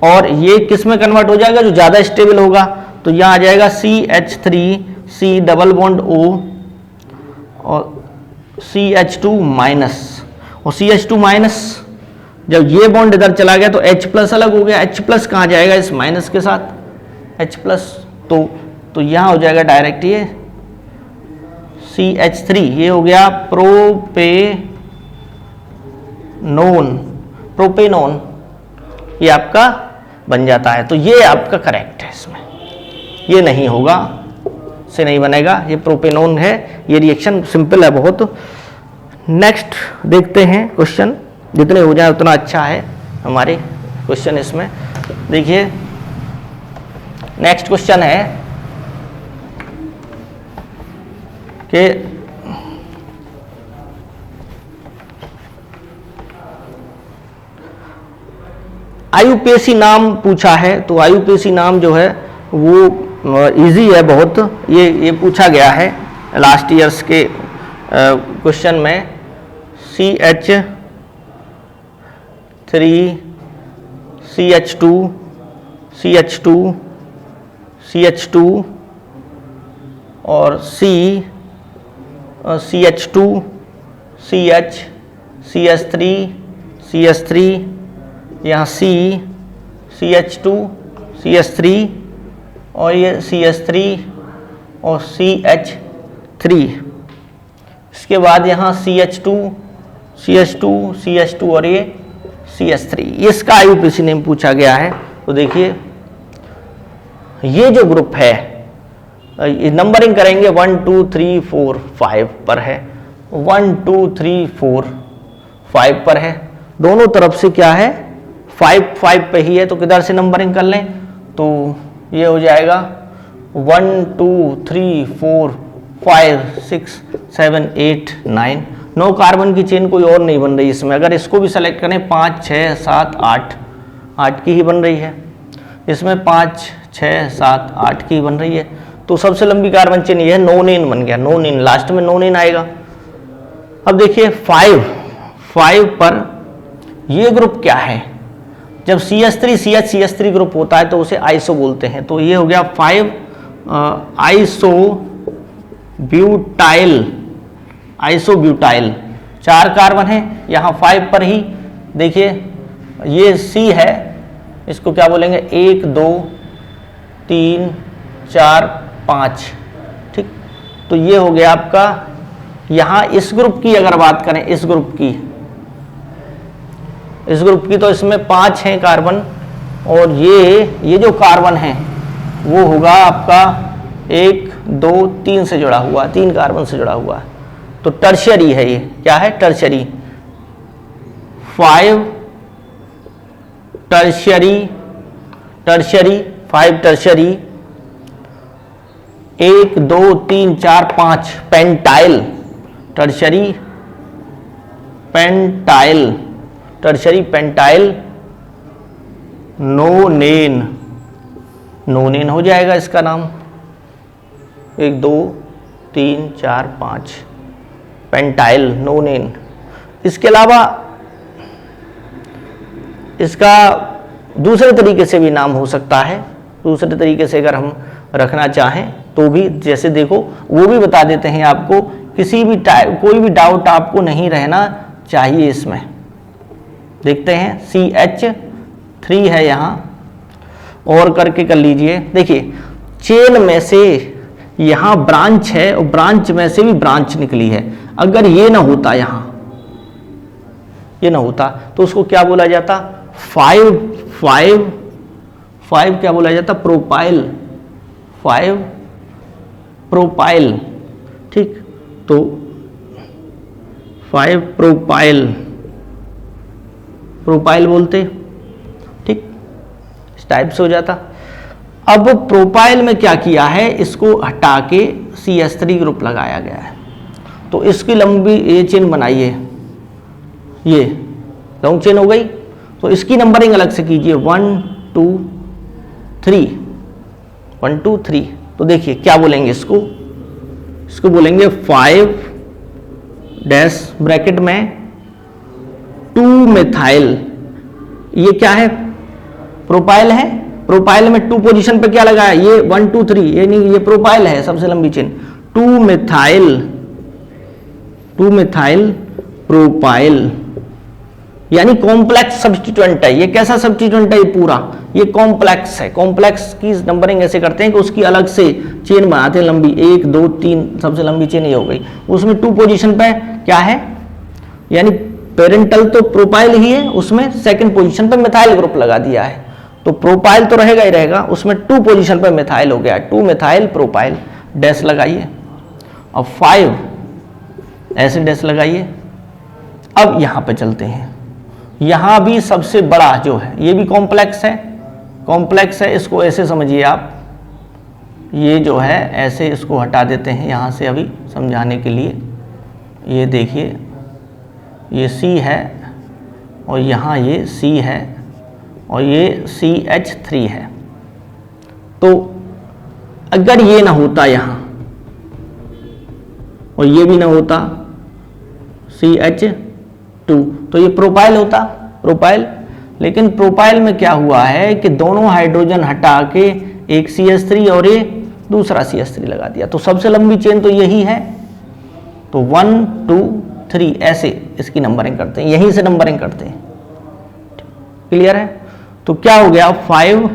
और ये किस में कन्वर्ट हो जाएगा, जो ज़्यादा स्टेबल होगा, तो यहाँ आ जाएगा CH3C डबल बॉन्ड O और CH2 माइनस, और CH2 माइनस जब ये बॉन्ड इधर चला गया तो H प्लस अलग हो गया, H प्लस कहाँ जाएगा इस माइनस के साथ, H प्लस, तो यहाँ हो जाएगा डायरेक्ट ये CH3, ये हो गया प्रोपेनोन, ये आपका बन जाता है। तो ये आपका करेक्ट है, इसमें ये नहीं होगा, से नहीं बनेगा, ये प्रोपेनोन है। ये रिएक्शन सिंपल है बहुत। नेक्स्ट देखते हैं क्वेश्चन, जितने हो जाए उतना अच्छा है हमारे क्वेश्चन इसमें। देखिए नेक्स्ट क्वेश्चन है कि आयुपेसी नाम पूछा है, तो आयुपेसी नाम जो है वो इजी है बहुत, ये पूछा गया है लास्ट ईयर्स के क्वेश्चन में। CH3 CH2 और CH2 CH3 यहाँ CH3 और ये CH3 और CH3, इसके बाद यहाँ CH2 और ये CH3, इसका आयुपेसी नेम पूछा गया है। तो देखिए ये जो ग्रुप है, नंबरिंग करेंगे 1 2 3 4 5 पर है, 1 2 3 4 5 पर है, दोनों तरफ से क्या है 5 पे ही है, तो किधर से नंबरिंग कर लें, तो ये हो जाएगा 1 2 3 4 5 6 7 8 9, 9 कार्बन की चेन कोई और नहीं बन रही इसमें। अगर इसको भी सेलेक्ट करें 5 6 7 8 की ही बन रही है, इसमें 5 6 7 8 की ही बन रही है, तो सबसे लंबी कार्बन चेन ये है, नोनेन बन गया, नोनेन, लास्ट में नोनेन आएगा। अब देखिए 5 पर ये ग्रुप क्या है, जब CH3 ग्रुप होता है तो उसे आइसो बोलते हैं, तो ये हो गया 5 आइसोब्यूटाइल, 4 कार्बन है यहाँ 5 पर ही। देखिए ये C है, इसको क्या बोलेंगे 1 2 3 4 5, ठीक, तो ये हो गया आपका। यहाँ इस ग्रुप की अगर बात करें, इस ग्रुप की तो इसमें 5 हैं कार्बन, और ये जो कार्बन है वो होगा आपका 1 2 3 से जुड़ा हुआ, 3 कार्बन से जुड़ा हुआ, तो टर्शियरी है ये, क्या है tertiary, 5 tertiary 1 2 3 4 5 pentyl, tertiary pentyl नोनेन हो जाएगा इसका नाम, 1 2 3 4 5 पेंटाइल नोनेन। इसके अलावा इसका दूसरे तरीके से भी नाम हो सकता है, दूसरे तरीके से अगर हम रखना चाहें तो भी, जैसे देखो वो भी बता देते हैं आपको, कोई भी डाउट आपको नहीं रहना चाहिए इसमें। देखते हैं CH3 है यहाँ, और करके कर लीजिए। देखिए चेन में से यहाँ ब्रांच है और ब्रांच में से भी ब्रांच निकली है, अगर ये ना होता यहाँ, ये ना होता तो उसको क्या बोला जाता, फाइव क्या बोला जाता, प्रोपाइल, 5 प्रोपाइल। ठीक, तो 5 प्रोपाइल बोलते। ठीक, इस टाइप से हो जाता। अब प्रोपाइल में क्या किया है, इसको हटा के CH3 ग्रुप लगाया गया है, तो इसकी लंबी ये चेन बनाइए, ये लॉन्ग चेन हो गई। तो इसकी नंबरिंग अलग से कीजिए, 1 2 3, 1 2 3। तो देखिए क्या बोलेंगे इसको बोलेंगे 5 डैश ब्रैकेट में 2 मिथाइल। ये क्या है, प्रोपाइल है। प्रोपाइल में 2 पोजीशन पे क्या लगा है, ये 1 2 3, ये नहीं, ये प्रोपाइल है, सबसे लंबी चेन। 2 मिथाइल प्रोपाइल, यानी कॉम्प्लेक्स सब्स्टिट्यूएंट है। ये कैसा सब्स्टिट्यूएंट है, ये पूरा ये कॉम्प्लेक्स है। कॉम्प्लेक्स की नंबरिंग ऐसे करते हैं कि उसकी अलग से चेन बनाते हैं लंबी, 1 2 3, सबसे लंबी चेन ये हो गई। उसमें 2 पोजीशन पे क्या है, यानी पेरेंटल तो प्रोपाइल ही है, उसमें सेकंड पोजीशन पे मिथाइल ग्रुप लगा दिया है, तो प्रोपाइल तो रहेगा ही रहेगा, उसमें 2 पोजीशन पे मिथाइल हो गया, 2 मिथाइल प्रोपाइल, डैश लगाइए। अब 5 ऐसे डैश लगाइए। अब यहां पे चलते हैं, यहां भी सबसे बड़ा जो है, ये भी कॉम्प्लेक्स है, इसको ऐसे समझिए आप, ये जो है ऐसे इसको हटा देते हैं यहां से अभी समझाने के लिए। ये देखिए, ये C है और यहाँ ये C है और ये CH3 है। तो अगर ये ना होता यहाँ और ये भी ना होता CH2, तो ये प्रोपाइल होता, प्रोपाइल। लेकिन प्रोपाइल में क्या हुआ है कि दोनों हाइड्रोजन हटा के एक CH3 और ये दूसरा CH3 लगा दिया, तो सबसे लंबी चेन तो यही है। तो 1 2 3 ऐसे इसकी नंबरिंग करते हैं, यहीं से नंबरिंग करते हैं। क्लियर है? तो क्या हो गया, 5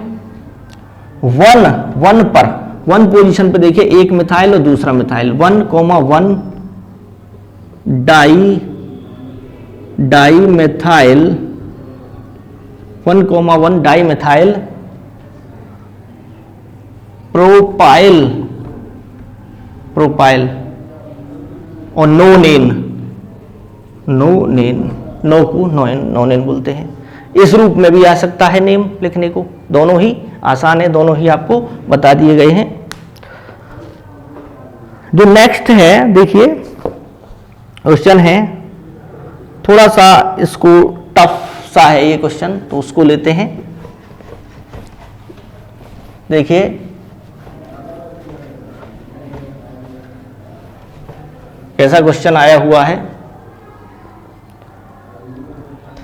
1 पर 1 पोजीशन पे देखिए, एक मिथाइल और दूसरा methyl, 1,1 di methyl, 1,1 di methyl propyl और नोनेन बोलते हैं। इस रूप में भी आ सकता है नेम लिखने को, दोनों ही आसान है, दोनों ही आपको बता दिए गए हैं। जो नेक्स्ट है देखिए क्वेश्चन है, थोड़ा सा इसको टफ सा है ये क्वेश्चन, तो उसको लेते हैं। देखिए कैसा क्वेश्चन आया हुआ है।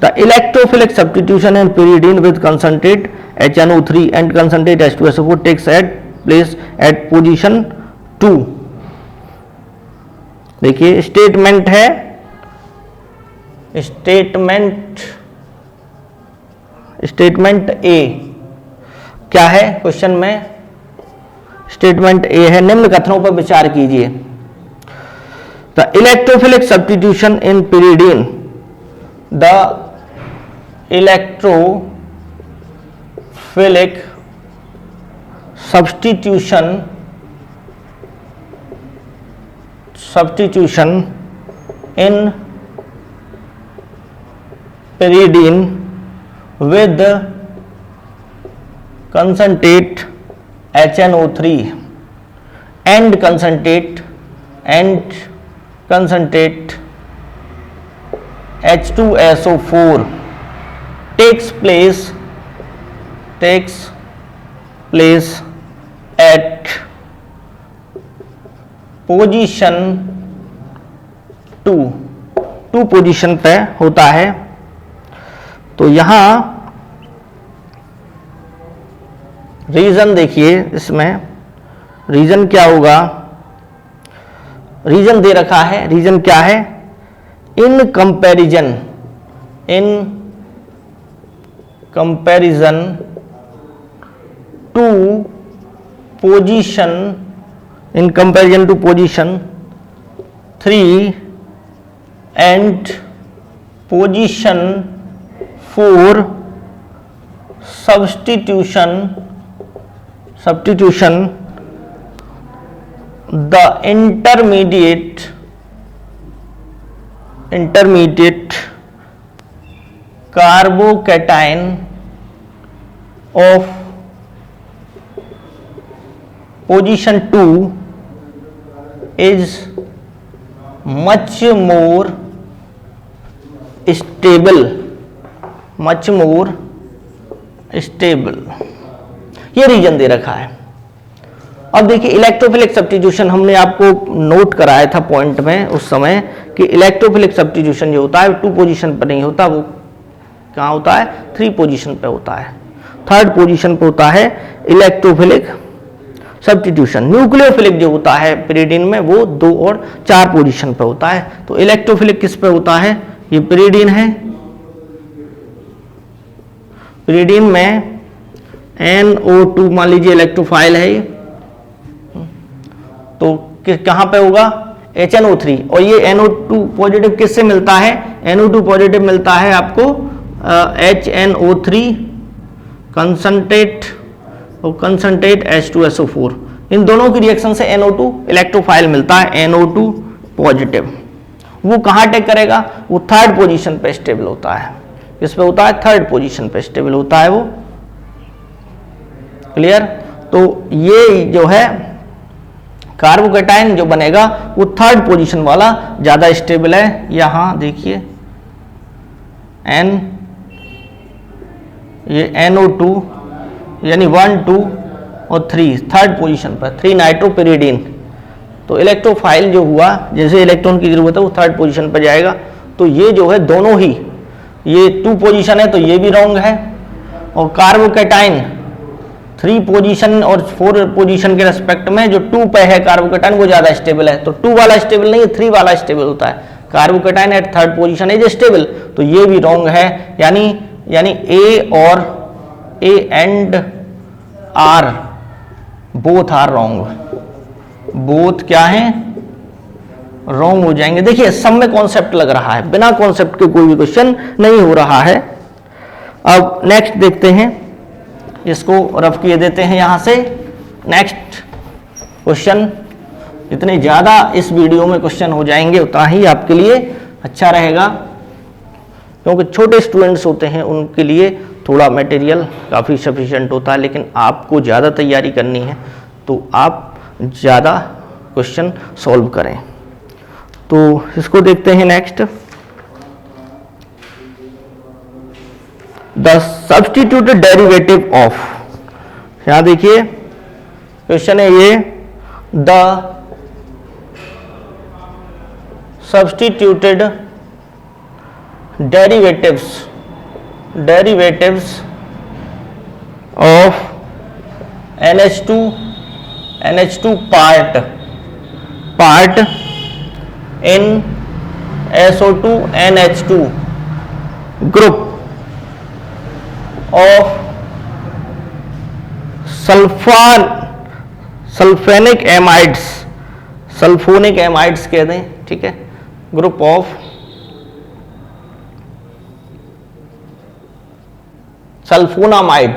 The electrophilic substitution in pyridine with concentrate HNO3 and concentrate H2SO4 takes place at position 2। देखिए स्टेटमेंट है, स्टेटमेंट ए क्या है क्वेश्चन में, स्टेटमेंट ए है, निम्न कथनों पर विचार कीजिए। The electrophilic substitution in pyridine, the electrophilic substitution in pyridine with concentrate HNO3 and concentrate H2SO4 takes place at position 2 position पे होता है। तो यहां रीजन देखिए, इसमें रीजन क्या होगा, रीजन दे रखा है, रीजन क्या है, in comparison to position, in comparison to position 3 and position for substitution the intermediate carbocation of position 2 is much more stable, ये रीजन दे रखा है। अब देखिए इलेक्ट्रोफिलिक सब्स्टिट्यूशन हमने आपको नोट कराया था पॉइंट में उस समय कि इलेक्ट्रोफिलिक सब्स्टिट्यूशन जो होता है 2 पोजीशन पर नहीं होता, वो कहाँ होता है 3 पोजीशन पे होता है, 3rd पोजीशन पे होता है इलेक्ट्रोफिलिक सब्स्टिट्यूशन। न्यूक्लियोफिलिक जो होता है पिरिडीन में वो 2 और 4 पोजीशन पे होता है। तो इलेक्ट्रोफिलिक किस पे होता है, ये पिरिडीन है, पिरिडीन में NO2 मान लीजिए इलेक्ट्रोफाइल है ये, तो कहां पे होगा HNO3, और ये NO2 पॉजिटिव किससे मिलता है, NO2 पॉजिटिव मिलता है आपको HNO3 कंसंट्रेट और कंसंट्रेट H2SO4, इन दोनों की रिएक्शन से NO2 इलेक्ट्रोफाइल मिलता है, NO2 पॉजिटिव। वो कहां अटैक करेगा, वो 3rd पोजीशन पे स्टेबल होता है, किस पे होता है 3rd पोजीशन पे स्टेबल होता है वो, क्लियर। तो ये जो है कार्बोकेटाइन जो बनेगा वो 3rd पोजीशन वाला ज्यादा स्टेबल है। यहां देखिए ये NO2 यानी 1 2 और 3 3rd पोजीशन पर 3 नाइट्रोपिरिडीन, तो इलेक्ट्रोफाइल जो हुआ जैसे इलेक्ट्रॉन की जरूरत है वो 3rd पोजीशन पर जाएगा। तो ये जो है दोनों ही, ये 2 पोजीशन है तो ये भी रॉन्ग है, और कार्बोकेटाइन 3 पोजीशन और 4 पोजीशन के रेस्पेक्ट में जो 2 पे है कार्बोकेटाइन वो ज्यादा स्टेबल है, तो 2 वाला स्टेबल नहीं है, 3 वाला स्टेबल होता है। Carbocation at 3rd position is stable, तो ये भी रॉन्ग है। यानी ए और A and R both are wrong, both क्या है रॉन्ग हो जाएंगे। देखिए सब में कॉन्सेप्ट लग रहा है, बिना कॉन्सेप्ट के कोई भी क्वेश्चन नहीं हो रहा है। अब नेक्स्ट देखते हैं, इसको रफ किए देते हैं यहां से। नेक्स्ट क्वेश्चन, जितने ज्यादा इस वीडियो में क्वेश्चन हो जाएंगे उतना ही आपके लिए अच्छा रहेगा, क्योंकि छोटे स्टूडेंट्स होते हैं उनके लिए थोड़ा मटेरियल काफ़ी सफिशिएंट होता है, लेकिन आपको ज़्यादा तैयारी करनी है तो आप ज़्यादा क्वेश्चन सॉल्व करें। तो इसको देखते हैं next, the substituted derivative of, यहां देखिए क्वेश्चन है ये, the substituted derivatives of NH2 part in SO2 NH2 group of sulphonic amides कह दें, ठीक है, ग्रुप ऑफ सल्फोनामाइड,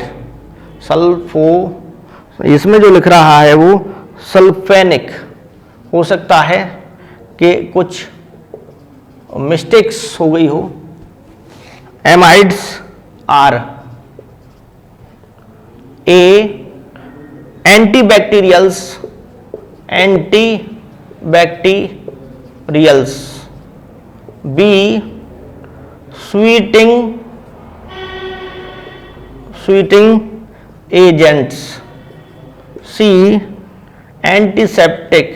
इसमें जो लिख रहा है वो सल्फेनिक, हो सकता है कि कुछ मिस्टेक्स हो गई हो। Amides are A antibacterials, B sweetening agents, C antiseptic,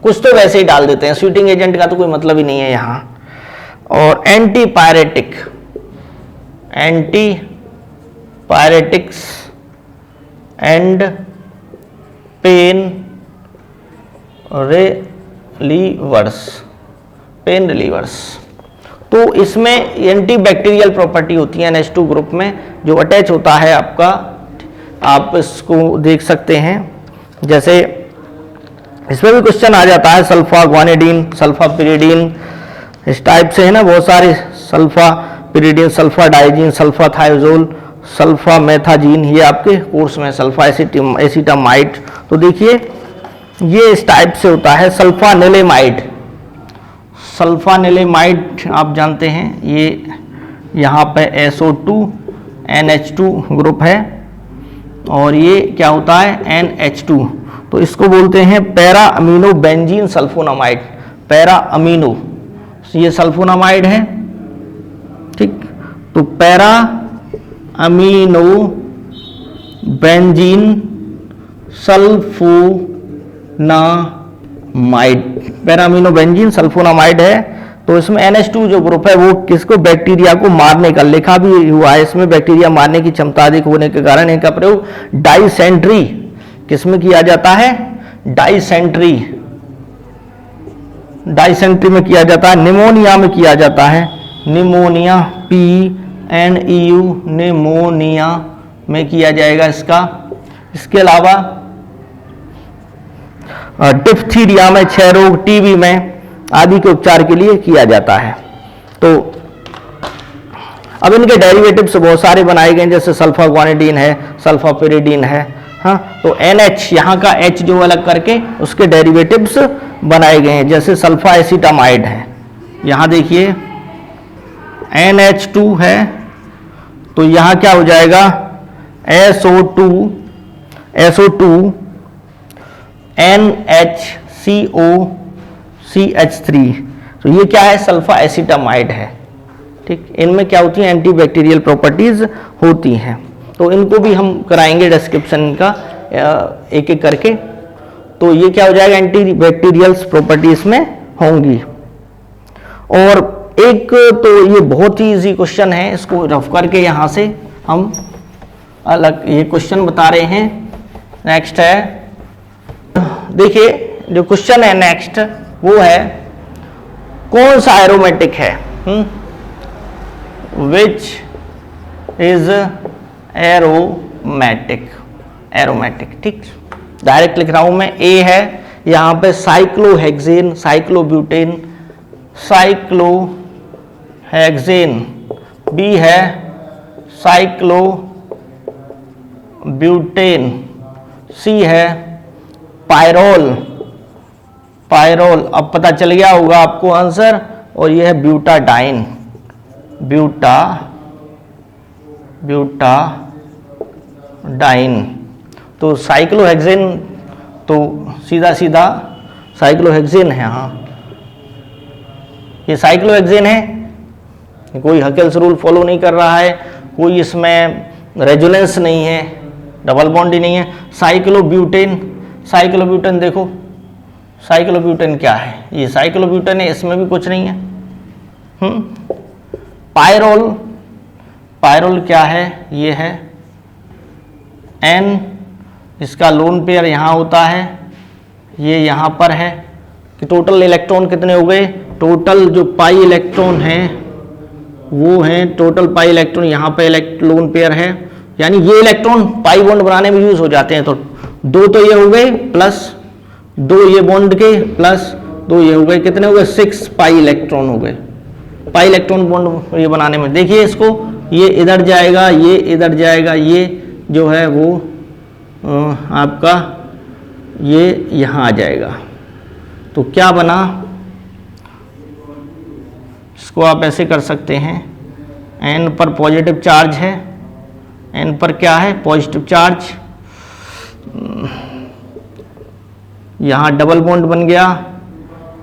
कुछ तो वैसे ही डाल देते हैं, स्वीटिंग एजेंट का तो कोई मतलब ही नहीं है यहां, और एंटीपायरेटिक्स एंड पेन रिलीवर्स। तो इसमें एंटीबैक्टीरियल प्रॉपर्टी होती है NH2 ग्रुप में जो अटैच होता है आपका, आप इसको देख सकते हैं। जैसे इसमें भी क्वेश्चन आ जाता है सल्फा ग्वानिडीन, सल्फापिरिडीन, इस टाइप से है ना बहुत सारे, sulfa pyridine, sulfa diazine, sulfa thiazole, sulfa methazine, ये आपके कोर्स में सल्फा एसिटामाइड। तो देखिए ये इस टाइप से होता है सल्फानिलेमाइड। सल्फानिलेमाइड आप जानते हैं, ये यहाँ पे SO2 NH2 ग्रुप है और ये क्या होता है NH2। तो इसको बोलते हैं para amino benzene sulphonamide. Para amino, ये सल्फोनामाइड है, ठीक। तो para amino benzene sulphonamide, para amino benzene sulphonamide है। तो इसमें NH2 जो ग्रुप है वो किसको, बैक्टीरिया को मारने का, लिखा भी हुआ है इसमें बैक्टीरिया मारने की क्षमता अधिक होने के कारण इनका प्रयोग डाइसेंट्री किसमें किया जाता है, डाइसेंट्री में किया जाता है, निमोनिया में किया जाता है, निमोनिया PNEU निमोनिया में किया जाएगा इसका। इसके अलावा डिप्थीरिया में, क्षय रोग, टीबी में आदि के उपचार के लिए किया जाता है। तो अब इनके डेरिवेटिव्स बहुत सारे बनाए गए हैं, जैसे सल्फा ग्वानिडीन है, सल्फा पिरिडीन है, हाँ। तो NH यहाँ का H जो अलग करके उसके डेरिवेटिव्स बनाए गए हैं, जैसे सल्फा एसिटामाइड है, यहाँ देखिए NH2 है, तो यहाँ क्या हो जाएगा SO2 NHCOCH3। तो ये क्या है, सल्फा एसिटामाइड है, ठीक। इनमें क्या होती है, एंटीबैक्टीरियल प्रॉपर्टीज होती हैं। तो इनको भी हम कराएंगे डिस्क्रिप्शन का एक एक करके। तो ये क्या हो जाएगा, एंटीबैक्टीरियल प्रॉपर्टीज में होंगी। और एक तो ये बहुत ही इजी क्वेश्चन है, इसको रफ करके यहाँ से हम अलग ये क्वेश्चन बता रहे हैं। नेक्स्ट है, देखिए जो क्वेश्चन है नेक्स्ट वो है, कौन सा एरोमेटिक है, विच इज एरोमेटिक, ठीक। डायरेक्ट लिख रहा हूं मैं। ए है यहाँ पे साइक्लोहेक्सेन, साइक्लोब्यूटेन, साइक्लोहेक्सेन। बी है साइक्लोब्यूटेन। सी है पायरोल, अब पता चल गया होगा आपको आंसर। और यह है ब्यूटाडाइन, ब्यूटाडाइन। तो साइक्लोहेक्सेन तो सीधा साइक्लोहेक्सेन है, हाँ ये साइक्लोहेक्सेन है। कोई हकेल्स रूल फॉलो नहीं कर रहा है, कोई इसमें रेजोनेंस नहीं है, डबल बॉन्ड ही नहीं है। साइक्लोब्यूटेन देखो, साइक्लोब्यूटेन क्या है, ये साइक्लोब्यूटेन है, इसमें भी कुछ नहीं है। पायरोल क्या है, ये है N, इसका लोन पेयर यहाँ होता है, ये यहाँ पर है। कि टोटल इलेक्ट्रॉन कितने हो गए, टोटल जो पाई इलेक्ट्रॉन है वो हैं, टोटल पाई इलेक्ट्रॉन यहाँ पे लोन पेयर है, यानी ये इलेक्ट्रॉन पाई बॉन्ड बनाने में यूज हो जाते हैं। तो 2 तो ये हो गए प्लस 2 ये बॉन्ड के प्लस 2 ये हो गए, कितने हो गए 6 पाई इलेक्ट्रॉन हो गए, पाई इलेक्ट्रॉन बॉन्ड ये बनाने में। देखिए इसको, ये इधर जाएगा, ये इधर जाएगा, ये जो है वो आपका ये यहाँ आ जाएगा। तो क्या बना, इसको आप ऐसे कर सकते हैं, N पर पॉजिटिव चार्ज है, N पर क्या है पॉजिटिव चार्ज, यहाँ डबल बॉन्ड बन गया,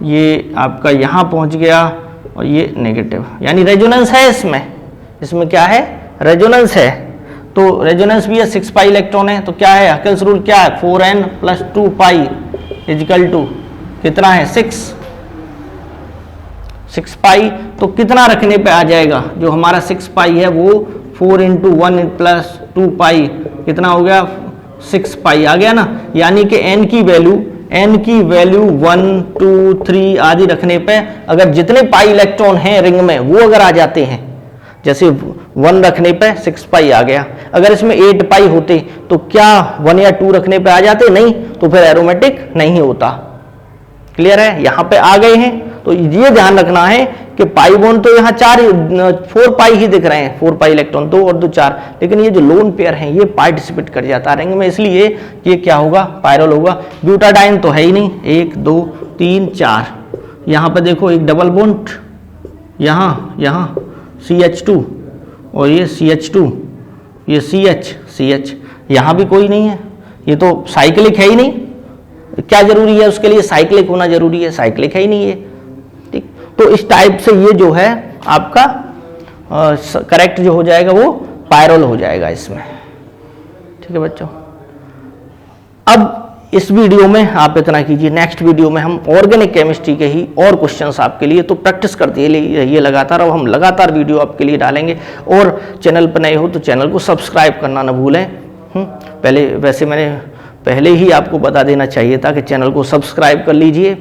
ये आपका यहाँ पहुँच गया और ये नेगेटिव, यानी रेजोनेंस है इसमें क्या है, रेजोनेंस है। तो रेजोनेंस भी है, 6 पाई इलेक्ट्रॉन है। तो क्या है, हकेल्स रूल क्या है, 4n + 2 पाई इजिकल टू कितना है 6 पाई। तो कितना रखने पे आ जाएगा, जो हमारा 6 पाई है वो 4 × 1 + 2 पाई कितना हो गया 6 पाई आ गया ना। यानी कि n की वैल्यू 1 2 3 आदि रखने पे अगर जितने पाई इलेक्ट्रॉन हैं रिंग में वो अगर आ जाते हैं, जैसे 1 रखने पे 6 पाई आ गया, अगर इसमें 8 पाई होते तो क्या 1 या 2 रखने पे आ जाते, नहीं, तो फिर एरोमेटिक नहीं होता। क्लियर है, यहाँ पे आ गए हैं तो ये ध्यान रखना है कि पाई बॉन्ड तो यहाँ 4 पाई ही दिख रहे हैं, 4 पाई इलेक्ट्रॉन, 2 और 2 4, लेकिन ये जो लोन पेयर हैं ये पार्टिसिपेट कर जाता है रिंग में, इसलिए ये क्या होगा, पायरल होगा। ब्यूटाडाइन तो है ही नहीं, 1 2 3 4, यहाँ पर देखो एक डबल बॉन्ड, यहाँ CH2 और ये CH2, ये CH, यहाँ भी कोई नहीं है, ये तो साइक्लिक है ही नहीं, क्या जरूरी है उसके लिए, साइक्लिक होना जरूरी है, साइक्लिक है ही नहीं है, ठीक। तो इस टाइप से ये जो है आपका करेक्ट जो हो जाएगा वो पायरल हो जाएगा इसमें, ठीक है बच्चों। अब इस वीडियो में आप इतना कीजिए, नेक्स्ट वीडियो में हम ऑर्गेनिक केमिस्ट्री के ही और क्वेश्चंस आपके लिए, तो प्रैक्टिस करते रहिए लगातार, और हम लगातार वीडियो आपके लिए डालेंगे। और चैनल पर नए हो तो चैनल को सब्सक्राइब करना ना भूलें। पहले वैसे मैंने पहले ही आपको बता देना चाहिए था कि चैनल को सब्सक्राइब कर लीजिए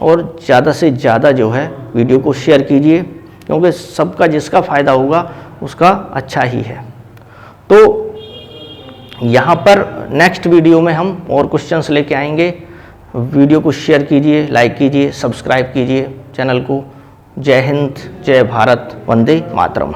और ज़्यादा से ज़्यादा जो है वीडियो को शेयर कीजिए, क्योंकि सबका जिसका फ़ायदा होगा उसका अच्छा ही है। तो यहाँ पर नेक्स्ट वीडियो में हम और क्वेश्चंस लेके आएंगे। वीडियो को शेयर कीजिए, लाइक कीजिए, सब्सक्राइब कीजिए चैनल को। जय हिंद, जय भारत, वंदे मातरम।